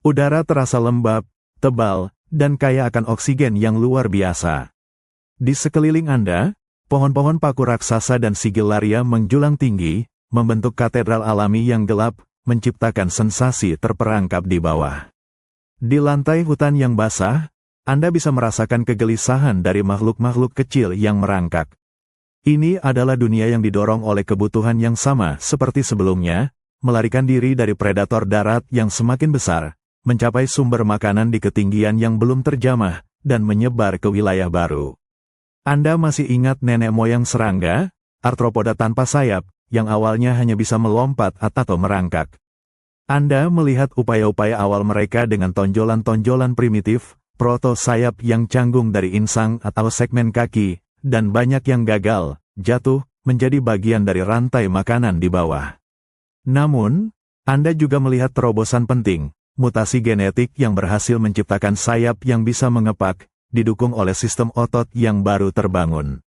Udara terasa lembab, tebal, dan kaya akan oksigen yang luar biasa. Di sekeliling Anda, pohon-pohon paku raksasa dan sigillaria menjulang tinggi, membentuk katedral alami yang gelap, menciptakan sensasi terperangkap di bawah. Di lantai hutan yang basah, Anda bisa merasakan kegelisahan dari makhluk-makhluk kecil yang merangkak. Ini adalah dunia yang didorong oleh kebutuhan yang sama seperti sebelumnya, melarikan diri dari predator darat yang semakin besar, mencapai sumber makanan di ketinggian yang belum terjamah, dan menyebar ke wilayah baru. Anda masih ingat nenek moyang serangga, arthropoda tanpa sayap, yang awalnya hanya bisa melompat atau merangkak. Anda melihat upaya-upaya awal mereka dengan tonjolan-tonjolan primitif, proto sayap yang canggung dari insang atau segmen kaki, dan banyak yang gagal, jatuh, menjadi bagian dari rantai makanan di bawah. Namun, Anda juga melihat terobosan penting, mutasi genetik yang berhasil menciptakan sayap yang bisa mengepak, didukung oleh sistem otot yang baru terbangun.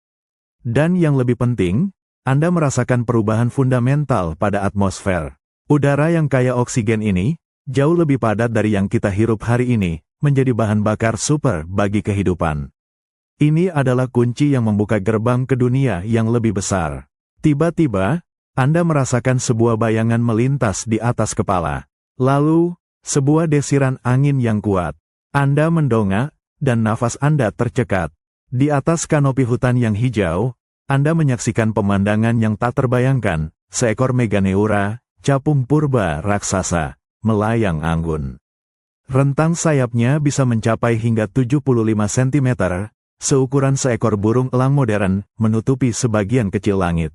Dan yang lebih penting, Anda merasakan perubahan fundamental pada atmosfer. Udara yang kaya oksigen ini, jauh lebih padat dari yang kita hirup hari ini, menjadi bahan bakar super bagi kehidupan. Ini adalah kunci yang membuka gerbang ke dunia yang lebih besar. Tiba-tiba, Anda merasakan sebuah bayangan melintas di atas kepala. Lalu, sebuah desiran angin yang kuat. Anda mendongak, dan nafas Anda tercekat. Di atas kanopi hutan yang hijau, Anda menyaksikan pemandangan yang tak terbayangkan, seekor Meganeura, capung purba raksasa, melayang anggun. Rentang sayapnya bisa mencapai hingga 75 cm, seukuran seekor burung elang modern, menutupi sebagian kecil langit.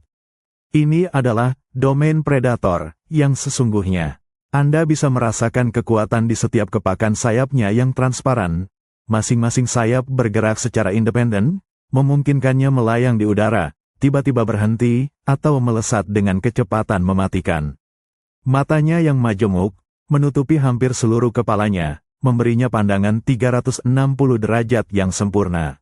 Ini adalah domain predator yang sesungguhnya. Anda bisa merasakan kekuatan di setiap kepakan sayapnya yang transparan. Masing-masing sayap bergerak secara independen, memungkinkannya melayang di udara, tiba-tiba berhenti, atau melesat dengan kecepatan mematikan. Matanya yang majemuk, menutupi hampir seluruh kepalanya, memberinya pandangan 360 derajat yang sempurna.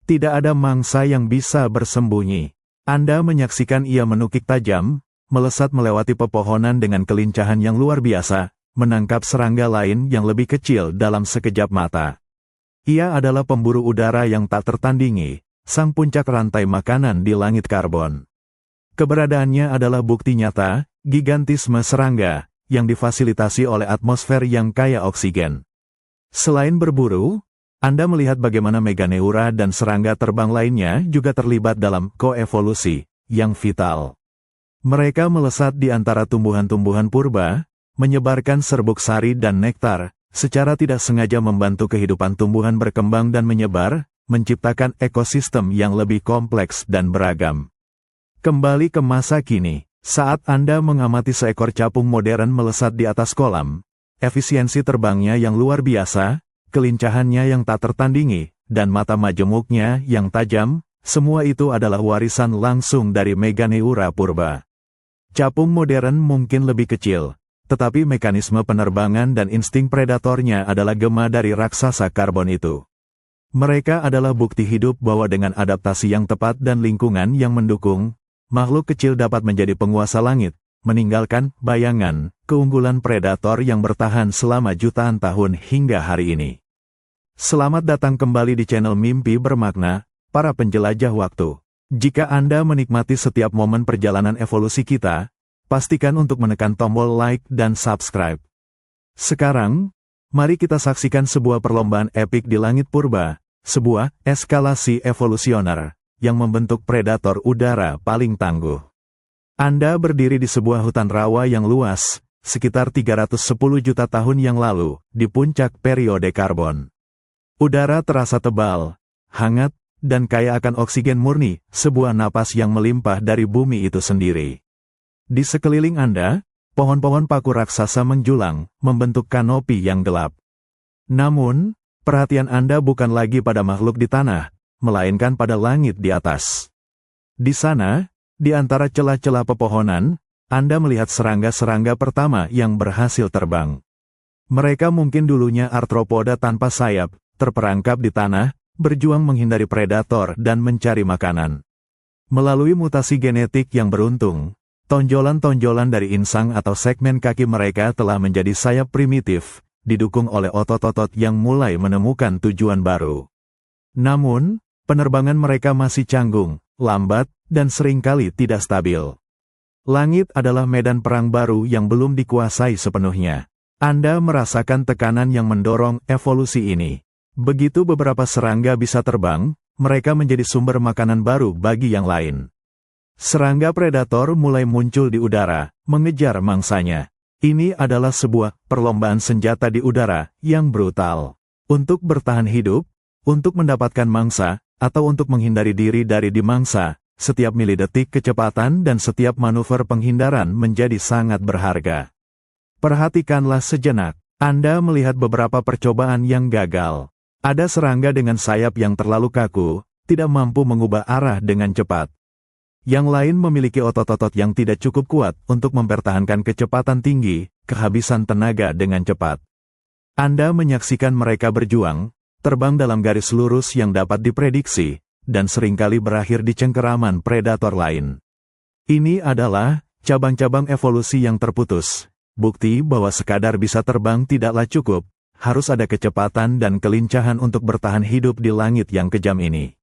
Tidak ada mangsa yang bisa bersembunyi. Anda menyaksikan ia menukik tajam, melesat melewati pepohonan dengan kelincahan yang luar biasa, menangkap serangga lain yang lebih kecil dalam sekejap mata. Ia adalah pemburu udara yang tak tertandingi, sang puncak rantai makanan di langit karbon. Keberadaannya adalah bukti nyata, gigantisme serangga, yang difasilitasi oleh atmosfer yang kaya oksigen. Selain berburu, Anda melihat bagaimana Meganeura dan serangga terbang lainnya juga terlibat dalam koevolusi yang vital. Mereka melesat di antara tumbuhan-tumbuhan purba, menyebarkan serbuk sari dan nektar, secara tidak sengaja membantu kehidupan tumbuhan berkembang dan menyebar, menciptakan ekosistem yang lebih kompleks dan beragam. Kembali ke masa kini. Saat Anda mengamati seekor capung modern melesat di atas kolam, efisiensi terbangnya yang luar biasa, kelincahannya yang tak tertandingi, dan mata majemuknya yang tajam, semua itu adalah warisan langsung dari Meganeura purba. Capung modern mungkin lebih kecil, tetapi mekanisme penerbangan dan insting predatornya adalah gema dari raksasa karbon itu. Mereka adalah bukti hidup bahwa dengan adaptasi yang tepat dan lingkungan yang mendukung, makhluk kecil dapat menjadi penguasa langit, meninggalkan bayangan, keunggulan predator yang bertahan selama jutaan tahun hingga hari ini. Selamat datang kembali di channel Mimpi Bermakna, para penjelajah waktu. Jika Anda menikmati setiap momen perjalanan evolusi kita, pastikan untuk menekan tombol like dan subscribe. Sekarang, mari kita saksikan sebuah perlombaan epik di langit purba, sebuah eskalasi evolusioner yang membentuk predator udara paling tangguh. Anda berdiri di sebuah hutan rawa yang luas, sekitar 310 juta tahun yang lalu, di puncak periode karbon. Udara terasa tebal, hangat, dan kaya akan oksigen murni, sebuah napas yang melimpah dari bumi itu sendiri. Di sekeliling Anda, pohon-pohon paku raksasa menjulang, membentuk kanopi yang gelap. Namun, perhatian Anda bukan lagi pada makhluk di tanah, melainkan pada langit di atas. Di sana, di antara celah-celah pepohonan, Anda melihat serangga-serangga pertama yang berhasil terbang. Mereka mungkin dulunya arthropoda tanpa sayap, terperangkap di tanah, berjuang menghindari predator dan mencari makanan. Melalui mutasi genetik yang beruntung, tonjolan-tonjolan dari insang atau segmen kaki mereka telah menjadi sayap primitif, didukung oleh otot-otot yang mulai menemukan tujuan baru. Namun, penerbangan mereka masih canggung, lambat, dan seringkali tidak stabil. Langit adalah medan perang baru yang belum dikuasai sepenuhnya. Anda merasakan tekanan yang mendorong evolusi ini. Begitu beberapa serangga bisa terbang, mereka menjadi sumber makanan baru bagi yang lain. Serangga predator mulai muncul di udara, mengejar mangsanya. Ini adalah sebuah perlombaan senjata di udara yang brutal. Untuk bertahan hidup, untuk mendapatkan mangsa, atau untuk menghindari diri dari dimangsa, setiap milidetik kecepatan dan setiap manuver penghindaran menjadi sangat berharga. Perhatikanlah sejenak, Anda melihat beberapa percobaan yang gagal. Ada serangga dengan sayap yang terlalu kaku, tidak mampu mengubah arah dengan cepat. Yang lain memiliki otot-otot yang tidak cukup kuat untuk mempertahankan kecepatan tinggi, kehabisan tenaga dengan cepat. Anda menyaksikan mereka berjuang, terbang dalam garis lurus yang dapat diprediksi, dan seringkali berakhir di cengkeraman predator lain. Ini adalah cabang-cabang evolusi yang terputus, bukti bahwa sekadar bisa terbang tidaklah cukup, harus ada kecepatan dan kelincahan untuk bertahan hidup di langit yang kejam ini.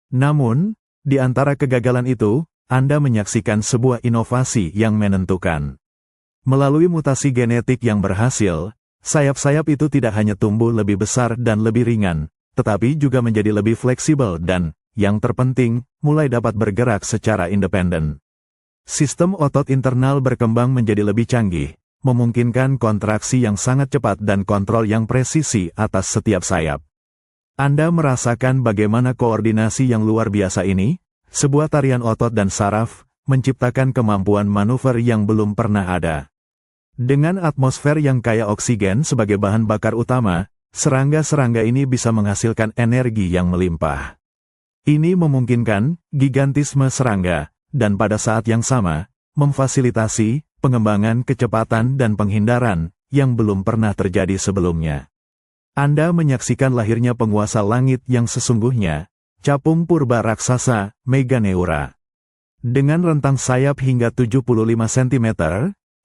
Namun, di antara kegagalan itu, Anda menyaksikan sebuah inovasi yang menentukan. Melalui mutasi genetik yang berhasil, sayap-sayap itu tidak hanya tumbuh lebih besar dan lebih ringan, tetapi juga menjadi lebih fleksibel dan, yang terpenting, mulai dapat bergerak secara independen. Sistem otot internal berkembang menjadi lebih canggih, memungkinkan kontraksi yang sangat cepat dan kontrol yang presisi atas setiap sayap. Anda merasakan bagaimana koordinasi yang luar biasa ini, sebuah tarian otot dan saraf, menciptakan kemampuan manuver yang belum pernah ada. Dengan atmosfer yang kaya oksigen sebagai bahan bakar utama, serangga-serangga ini bisa menghasilkan energi yang melimpah. Ini memungkinkan gigantisme serangga, dan pada saat yang sama, memfasilitasi pengembangan kecepatan dan penghindaran yang belum pernah terjadi sebelumnya. Anda menyaksikan lahirnya penguasa langit yang sesungguhnya, capung purba raksasa, Meganeura. Dengan rentang sayap hingga 75 cm,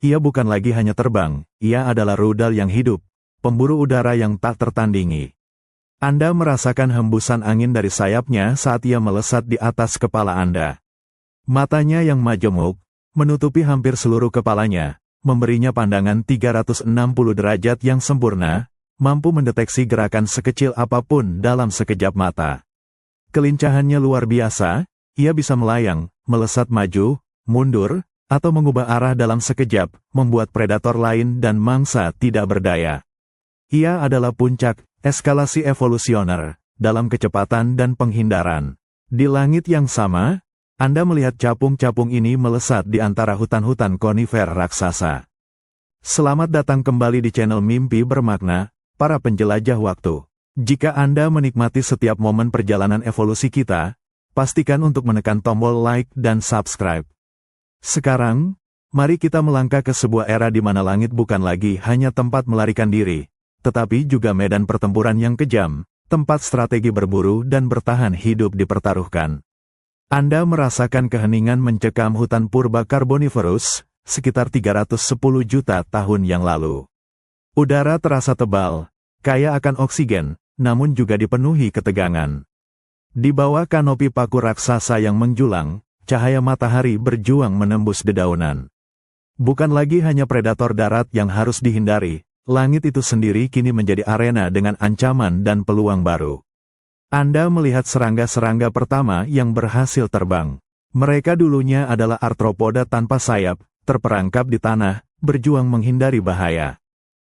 ia bukan lagi hanya terbang, ia adalah rudal yang hidup, pemburu udara yang tak tertandingi. Anda merasakan hembusan angin dari sayapnya saat ia melesat di atas kepala Anda. Matanya yang majemuk, menutupi hampir seluruh kepalanya, memberinya pandangan 360 derajat yang sempurna, mampu mendeteksi gerakan sekecil apapun dalam sekejap mata. Kelincahannya luar biasa, ia bisa melayang, melesat maju, mundur, atau mengubah arah dalam sekejap, membuat predator lain dan mangsa tidak berdaya. Ia adalah puncak eskalasi evolusioner dalam kecepatan dan penghindaran. Di langit yang sama, Anda melihat capung-capung ini melesat di antara hutan-hutan konifer raksasa. Selamat datang kembali di channel Mimpi Bermakna, para penjelajah waktu. Jika Anda menikmati setiap momen perjalanan evolusi kita, pastikan untuk menekan tombol like dan subscribe. Sekarang, mari kita melangkah ke sebuah era di mana langit bukan lagi hanya tempat melarikan diri, tetapi juga medan pertempuran yang kejam, tempat strategi berburu dan bertahan hidup dipertaruhkan. Anda merasakan keheningan mencekam hutan purba Carboniferous, sekitar 310 juta tahun yang lalu. Udara terasa tebal, kaya akan oksigen, namun juga dipenuhi ketegangan. Di bawah kanopi paku raksasa yang menjulang, cahaya matahari berjuang menembus dedaunan. Bukan lagi hanya predator darat yang harus dihindari, langit itu sendiri kini menjadi arena dengan ancaman dan peluang baru. Anda melihat serangga-serangga pertama yang berhasil terbang. Mereka dulunya adalah arthropoda tanpa sayap, terperangkap di tanah, berjuang menghindari bahaya.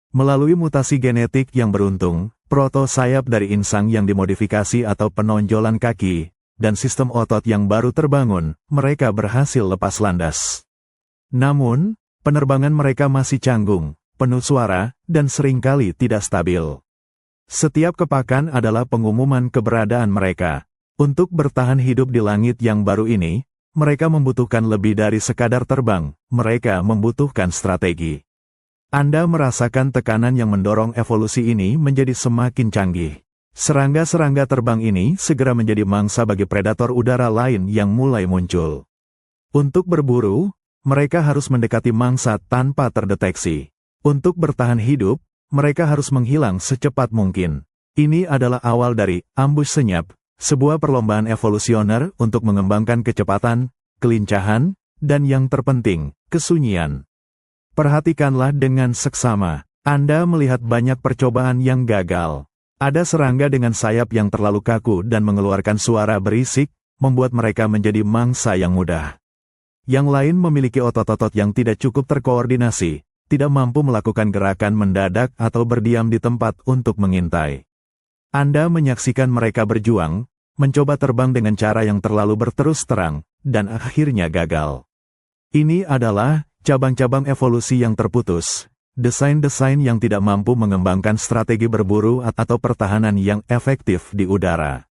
Melalui mutasi genetik yang beruntung, proto sayap dari insang yang dimodifikasi atau penonjolan kaki, dan sistem otot yang baru terbangun, mereka berhasil lepas landas. Namun, penerbangan mereka masih canggung, penuh suara, dan seringkali tidak stabil. Setiap kepakan adalah pengumuman keberadaan mereka. Untuk bertahan hidup di langit yang baru ini, mereka membutuhkan lebih dari sekadar terbang, mereka membutuhkan strategi. Anda merasakan tekanan yang mendorong evolusi ini menjadi semakin canggih. Serangga-serangga terbang ini segera menjadi mangsa bagi predator udara lain yang mulai muncul. Untuk berburu, mereka harus mendekati mangsa tanpa terdeteksi. Untuk bertahan hidup, mereka harus menghilang secepat mungkin. Ini adalah awal dari ambush senyap, sebuah perlombaan evolusioner untuk mengembangkan kecepatan, kelincahan, dan yang terpenting, kesunyian. Perhatikanlah dengan seksama. Anda melihat banyak percobaan yang gagal. Ada serangga dengan sayap yang terlalu kaku dan mengeluarkan suara berisik, membuat mereka menjadi mangsa yang mudah. Yang lain memiliki otot-otot yang tidak cukup terkoordinasi, tidak mampu melakukan gerakan mendadak atau berdiam di tempat untuk mengintai. Anda menyaksikan mereka berjuang, mencoba terbang dengan cara yang terlalu berterus terang, dan akhirnya gagal. Ini adalah cabang-cabang evolusi yang terputus, desain-desain yang tidak mampu mengembangkan strategi berburu atau pertahanan yang efektif di udara.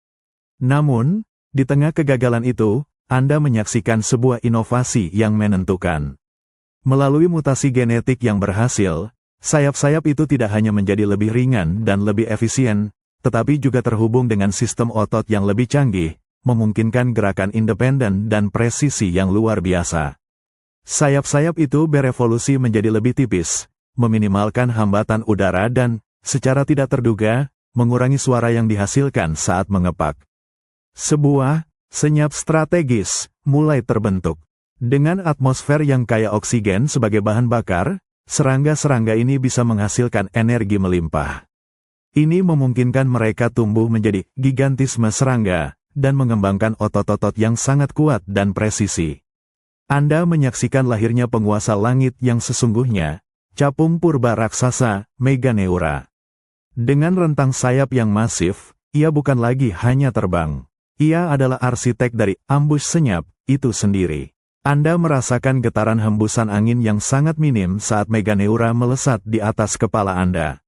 Namun, di tengah kegagalan itu, Anda menyaksikan sebuah inovasi yang menentukan. Melalui mutasi genetik yang berhasil, sayap-sayap itu tidak hanya menjadi lebih ringan dan lebih efisien, tetapi juga terhubung dengan sistem otot yang lebih canggih, memungkinkan gerakan independen dan presisi yang luar biasa. Sayap-sayap itu berevolusi menjadi lebih tipis, meminimalkan hambatan udara dan, secara tidak terduga, mengurangi suara yang dihasilkan saat mengepak. Sebuah senyap strategis mulai terbentuk. Dengan atmosfer yang kaya oksigen sebagai bahan bakar, serangga-serangga ini bisa menghasilkan energi melimpah. Ini memungkinkan mereka tumbuh menjadi gigantisme serangga, dan mengembangkan otot-otot yang sangat kuat dan presisi. Anda menyaksikan lahirnya penguasa langit yang sesungguhnya, capung purba raksasa, Meganeura. Dengan rentang sayap yang masif, ia bukan lagi hanya terbang. Ia adalah arsitek dari ambush senyap itu sendiri. Anda merasakan getaran hembusan angin yang sangat minim saat Meganeura melesat di atas kepala Anda.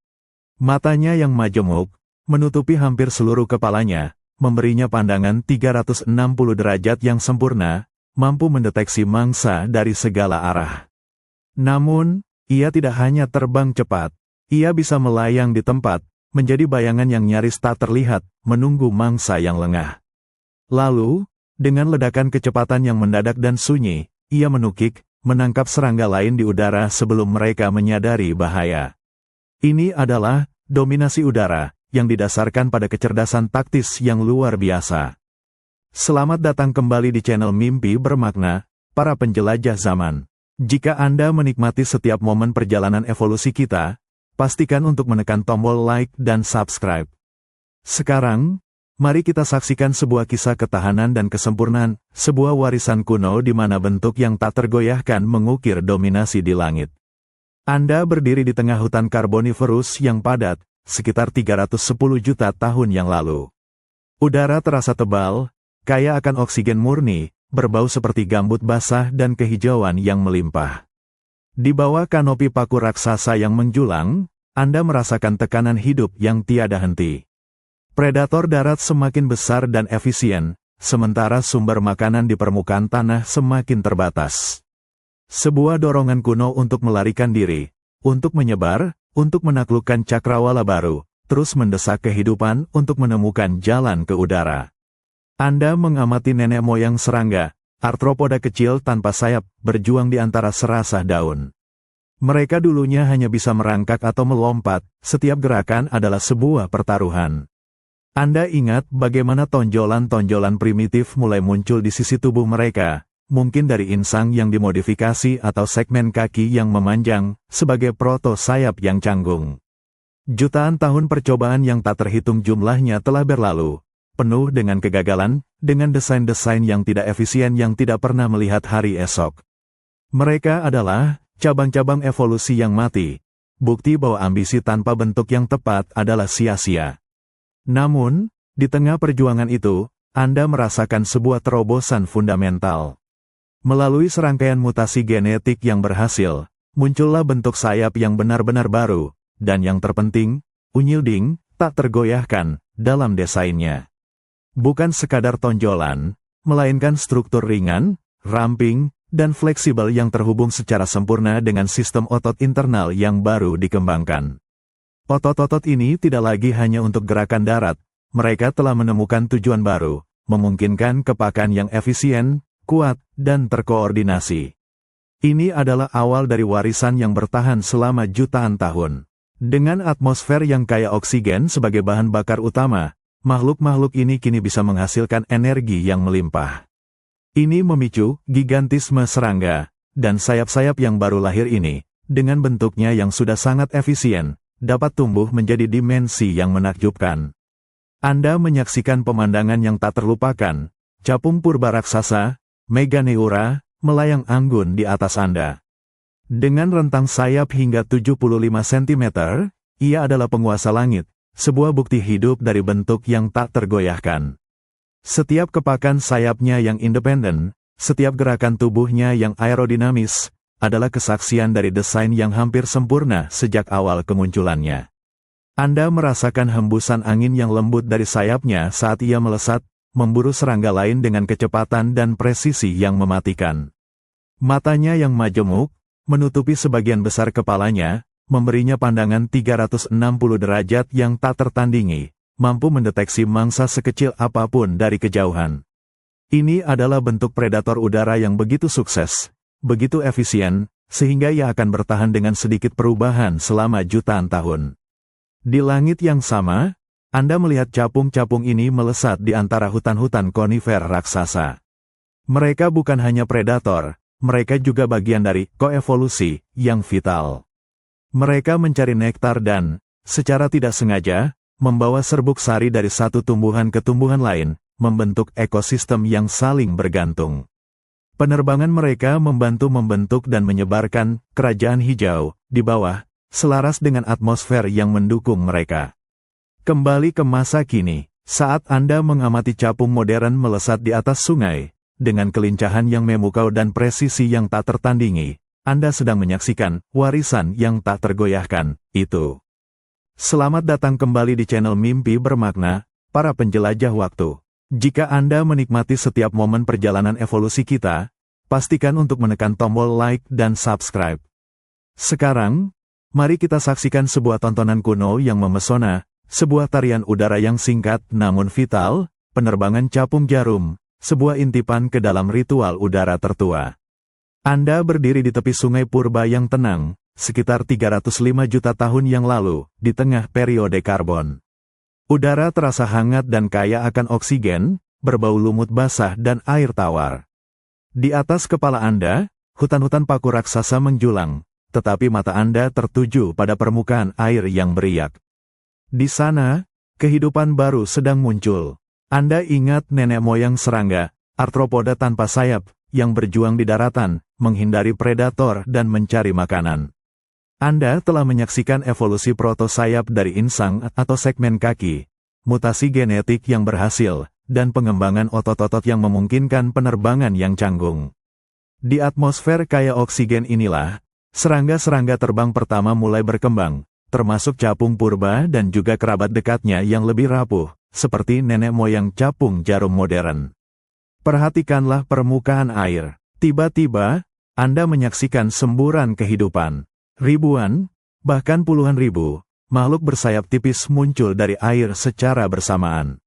Matanya yang majemuk, menutupi hampir seluruh kepalanya, memberinya pandangan 360 derajat yang sempurna, mampu mendeteksi mangsa dari segala arah. Namun, ia tidak hanya terbang cepat, ia bisa melayang di tempat, menjadi bayangan yang nyaris tak terlihat, menunggu mangsa yang lengah. Lalu, dengan ledakan kecepatan yang mendadak dan sunyi, ia menukik, menangkap serangga lain di udara sebelum mereka menyadari bahaya. Ini adalah dominasi udara, yang didasarkan pada kecerdasan taktis yang luar biasa. Selamat datang kembali di channel Mimpi Bermakna, para penjelajah zaman. Jika Anda menikmati setiap momen perjalanan evolusi kita, pastikan untuk menekan tombol like dan subscribe. Sekarang, mari kita saksikan sebuah kisah ketahanan dan kesempurnaan, sebuah warisan kuno di mana bentuk yang tak tergoyahkan mengukir dominasi di langit. Anda berdiri di tengah hutan karboniferus yang padat, sekitar 310 juta tahun yang lalu. Udara terasa tebal, kaya akan oksigen murni, berbau seperti gambut basah dan kehijauan yang melimpah. Di bawah kanopi paku raksasa yang menjulang, Anda merasakan tekanan hidup yang tiada henti. Predator darat semakin besar dan efisien, sementara sumber makanan di permukaan tanah semakin terbatas. Sebuah dorongan kuno untuk melarikan diri, untuk menyebar, untuk menaklukkan cakrawala baru, terus mendesak kehidupan untuk menemukan jalan ke udara. Anda mengamati nenek moyang serangga, arthropoda kecil tanpa sayap, berjuang di antara serasah daun. Mereka dulunya hanya bisa merangkak atau melompat, setiap gerakan adalah sebuah pertaruhan. Anda ingat bagaimana tonjolan-tonjolan primitif mulai muncul di sisi tubuh mereka, mungkin dari insang yang dimodifikasi atau segmen kaki yang memanjang, sebagai proto sayap yang canggung. Jutaan tahun percobaan yang tak terhitung jumlahnya telah berlalu, penuh dengan kegagalan, dengan desain-desain yang tidak efisien yang tidak pernah melihat hari esok. Mereka adalah cabang-cabang evolusi yang mati, bukti bahwa ambisi tanpa bentuk yang tepat adalah sia-sia. Namun, di tengah perjuangan itu, Anda merasakan sebuah terobosan fundamental. Melalui serangkaian mutasi genetik yang berhasil, muncullah bentuk sayap yang benar-benar baru, dan yang terpenting, unyilding, tak tergoyahkan, dalam desainnya. Bukan sekadar tonjolan, melainkan struktur ringan, ramping, dan fleksibel yang terhubung secara sempurna dengan sistem otot internal yang baru dikembangkan. Otot-otot ini tidak lagi hanya untuk gerakan darat, mereka telah menemukan tujuan baru, memungkinkan kepakan yang efisien, kuat, dan terkoordinasi. Ini adalah awal dari warisan yang bertahan selama jutaan tahun. Dengan atmosfer yang kaya oksigen sebagai bahan bakar utama, makhluk-makhluk ini kini bisa menghasilkan energi yang melimpah. Ini memicu gigantisme serangga, dan sayap-sayap yang baru lahir ini, dengan bentuknya yang sudah sangat efisien, dapat tumbuh menjadi dimensi yang menakjubkan. Anda menyaksikan pemandangan yang tak terlupakan, capung purba raksasa, Meganeura, melayang anggun di atas Anda. Dengan rentang sayap hingga 75 cm, ia adalah penguasa langit, sebuah bukti hidup dari bentuk yang tak tergoyahkan. Setiap kepakan sayapnya yang independen, setiap gerakan tubuhnya yang aerodinamis, adalah kesaksian dari desain yang hampir sempurna sejak awal kemunculannya. Anda merasakan hembusan angin yang lembut dari sayapnya saat ia melesat, memburu serangga lain dengan kecepatan dan presisi yang mematikan. Matanya yang majemuk, menutupi sebagian besar kepalanya, memberinya pandangan 360 derajat yang tak tertandingi, mampu mendeteksi mangsa sekecil apapun dari kejauhan. Ini adalah bentuk predator udara yang begitu sukses, begitu efisien, sehingga ia akan bertahan dengan sedikit perubahan selama jutaan tahun. Di langit yang sama, Anda melihat capung-capung ini melesat di antara hutan-hutan konifer raksasa. Mereka bukan hanya predator, mereka juga bagian dari koevolusi yang vital. Mereka mencari nektar dan, secara tidak sengaja, membawa serbuk sari dari satu tumbuhan ke tumbuhan lain, membentuk ekosistem yang saling bergantung. Penerbangan mereka membantu membentuk dan menyebarkan kerajaan hijau di bawah, selaras dengan atmosfer yang mendukung mereka. Kembali ke masa kini, saat Anda mengamati capung modern melesat di atas sungai, dengan kelincahan yang memukau dan presisi yang tak tertandingi, Anda sedang menyaksikan warisan yang tak tergoyahkan, itu. Selamat datang kembali di channel Mimpi Bermakna, para penjelajah waktu. Jika Anda menikmati setiap momen perjalanan evolusi kita, pastikan untuk menekan tombol like dan subscribe. Sekarang, mari kita saksikan sebuah tontonan kuno yang memesona, sebuah tarian udara yang singkat namun vital, penerbangan capung jarum, sebuah intipan ke dalam ritual udara tertua. Anda berdiri di tepi sungai purba yang tenang, sekitar 305 juta tahun yang lalu, di tengah periode karbon. Udara terasa hangat dan kaya akan oksigen, berbau lumut basah dan air tawar. Di atas kepala Anda, hutan-hutan paku raksasa menjulang, tetapi mata Anda tertuju pada permukaan air yang beriak. Di sana, kehidupan baru sedang muncul. Anda ingat nenek moyang serangga, arthropoda tanpa sayap, yang berjuang di daratan, menghindari predator dan mencari makanan. Anda telah menyaksikan evolusi protosayap dari insang atau segmen kaki, mutasi genetik yang berhasil, dan pengembangan otot-otot yang memungkinkan penerbangan yang canggung. Di atmosfer kaya oksigen inilah, serangga-serangga terbang pertama mulai berkembang, termasuk capung purba dan juga kerabat dekatnya yang lebih rapuh, seperti nenek moyang capung jarum modern. Perhatikanlah permukaan air. Tiba-tiba, Anda menyaksikan semburan kehidupan. Ribuan, bahkan puluhan ribu, makhluk bersayap tipis muncul dari air secara bersamaan.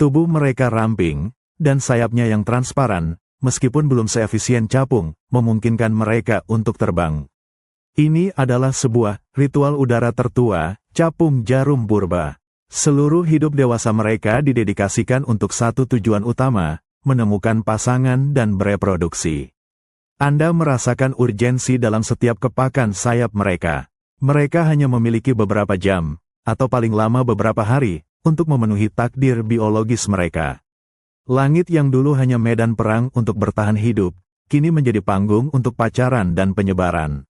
Tubuh mereka ramping, dan sayapnya yang transparan, meskipun belum seefisien capung, memungkinkan mereka untuk terbang. Ini adalah sebuah ritual udara tertua, capung jarum purba. Seluruh hidup dewasa mereka didedikasikan untuk satu tujuan utama, menemukan pasangan dan bereproduksi. Anda merasakan urgensi dalam setiap kepakan sayap mereka. Mereka hanya memiliki beberapa jam, atau paling lama beberapa hari, untuk memenuhi takdir biologis mereka. Langit yang dulu hanya medan perang untuk bertahan hidup, kini menjadi panggung untuk pacaran dan penyebaran.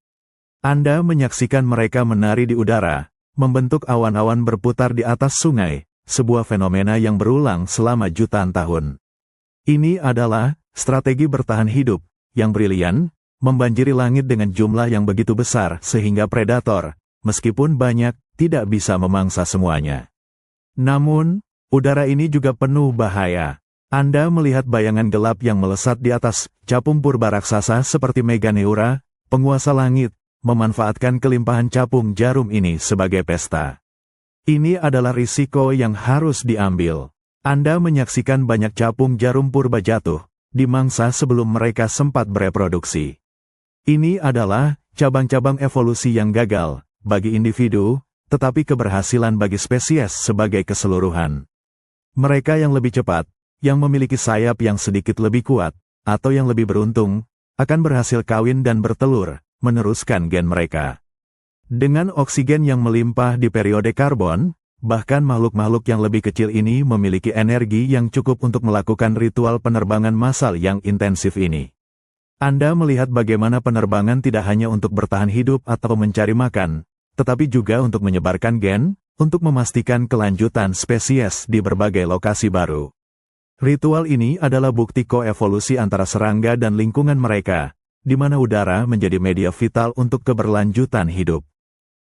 Anda menyaksikan mereka menari di udara, membentuk awan-awan berputar di atas sungai, sebuah fenomena yang berulang selama jutaan tahun. Ini adalah strategi bertahan hidup yang brilian, membanjiri langit dengan jumlah yang begitu besar sehingga predator, meskipun banyak, tidak bisa memangsa semuanya. Namun, udara ini juga penuh bahaya. Anda melihat bayangan gelap yang melesat di atas capung purba raksasa seperti Meganeura, penguasa langit, memanfaatkan kelimpahan capung jarum ini sebagai pesta. Ini adalah risiko yang harus diambil. Anda menyaksikan banyak capung jarum purba jatuh, dimangsa sebelum mereka sempat bereproduksi. Ini adalah cabang-cabang evolusi yang gagal bagi individu, tetapi keberhasilan bagi spesies sebagai keseluruhan. Mereka yang lebih cepat, yang memiliki sayap yang sedikit lebih kuat, atau yang lebih beruntung, akan berhasil kawin dan bertelur, meneruskan gen mereka. Dengan oksigen yang melimpah di periode karbon, bahkan makhluk-makhluk yang lebih kecil ini memiliki energi yang cukup untuk melakukan ritual penerbangan massal yang intensif ini. Anda melihat bagaimana penerbangan tidak hanya untuk bertahan hidup atau mencari makan, tetapi juga untuk menyebarkan gen, untuk memastikan kelanjutan spesies di berbagai lokasi baru. Ritual ini adalah bukti koevolusi antara serangga dan lingkungan mereka, di mana udara menjadi media vital untuk keberlanjutan hidup.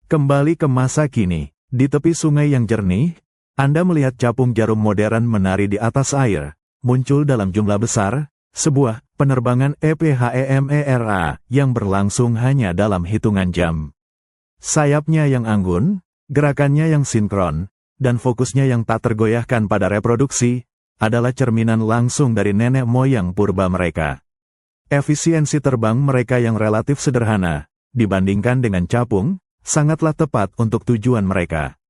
Kembali ke masa kini, di tepi sungai yang jernih, Anda melihat capung jarum modern menari di atas air, muncul dalam jumlah besar, sebuah penerbangan EPHEMERA yang berlangsung hanya dalam hitungan jam. Sayapnya yang anggun, gerakannya yang sinkron, dan fokusnya yang tak tergoyahkan pada reproduksi, adalah cerminan langsung dari nenek moyang purba mereka. Efisiensi terbang mereka yang relatif sederhana, dibandingkan dengan capung, sangatlah tepat untuk tujuan mereka.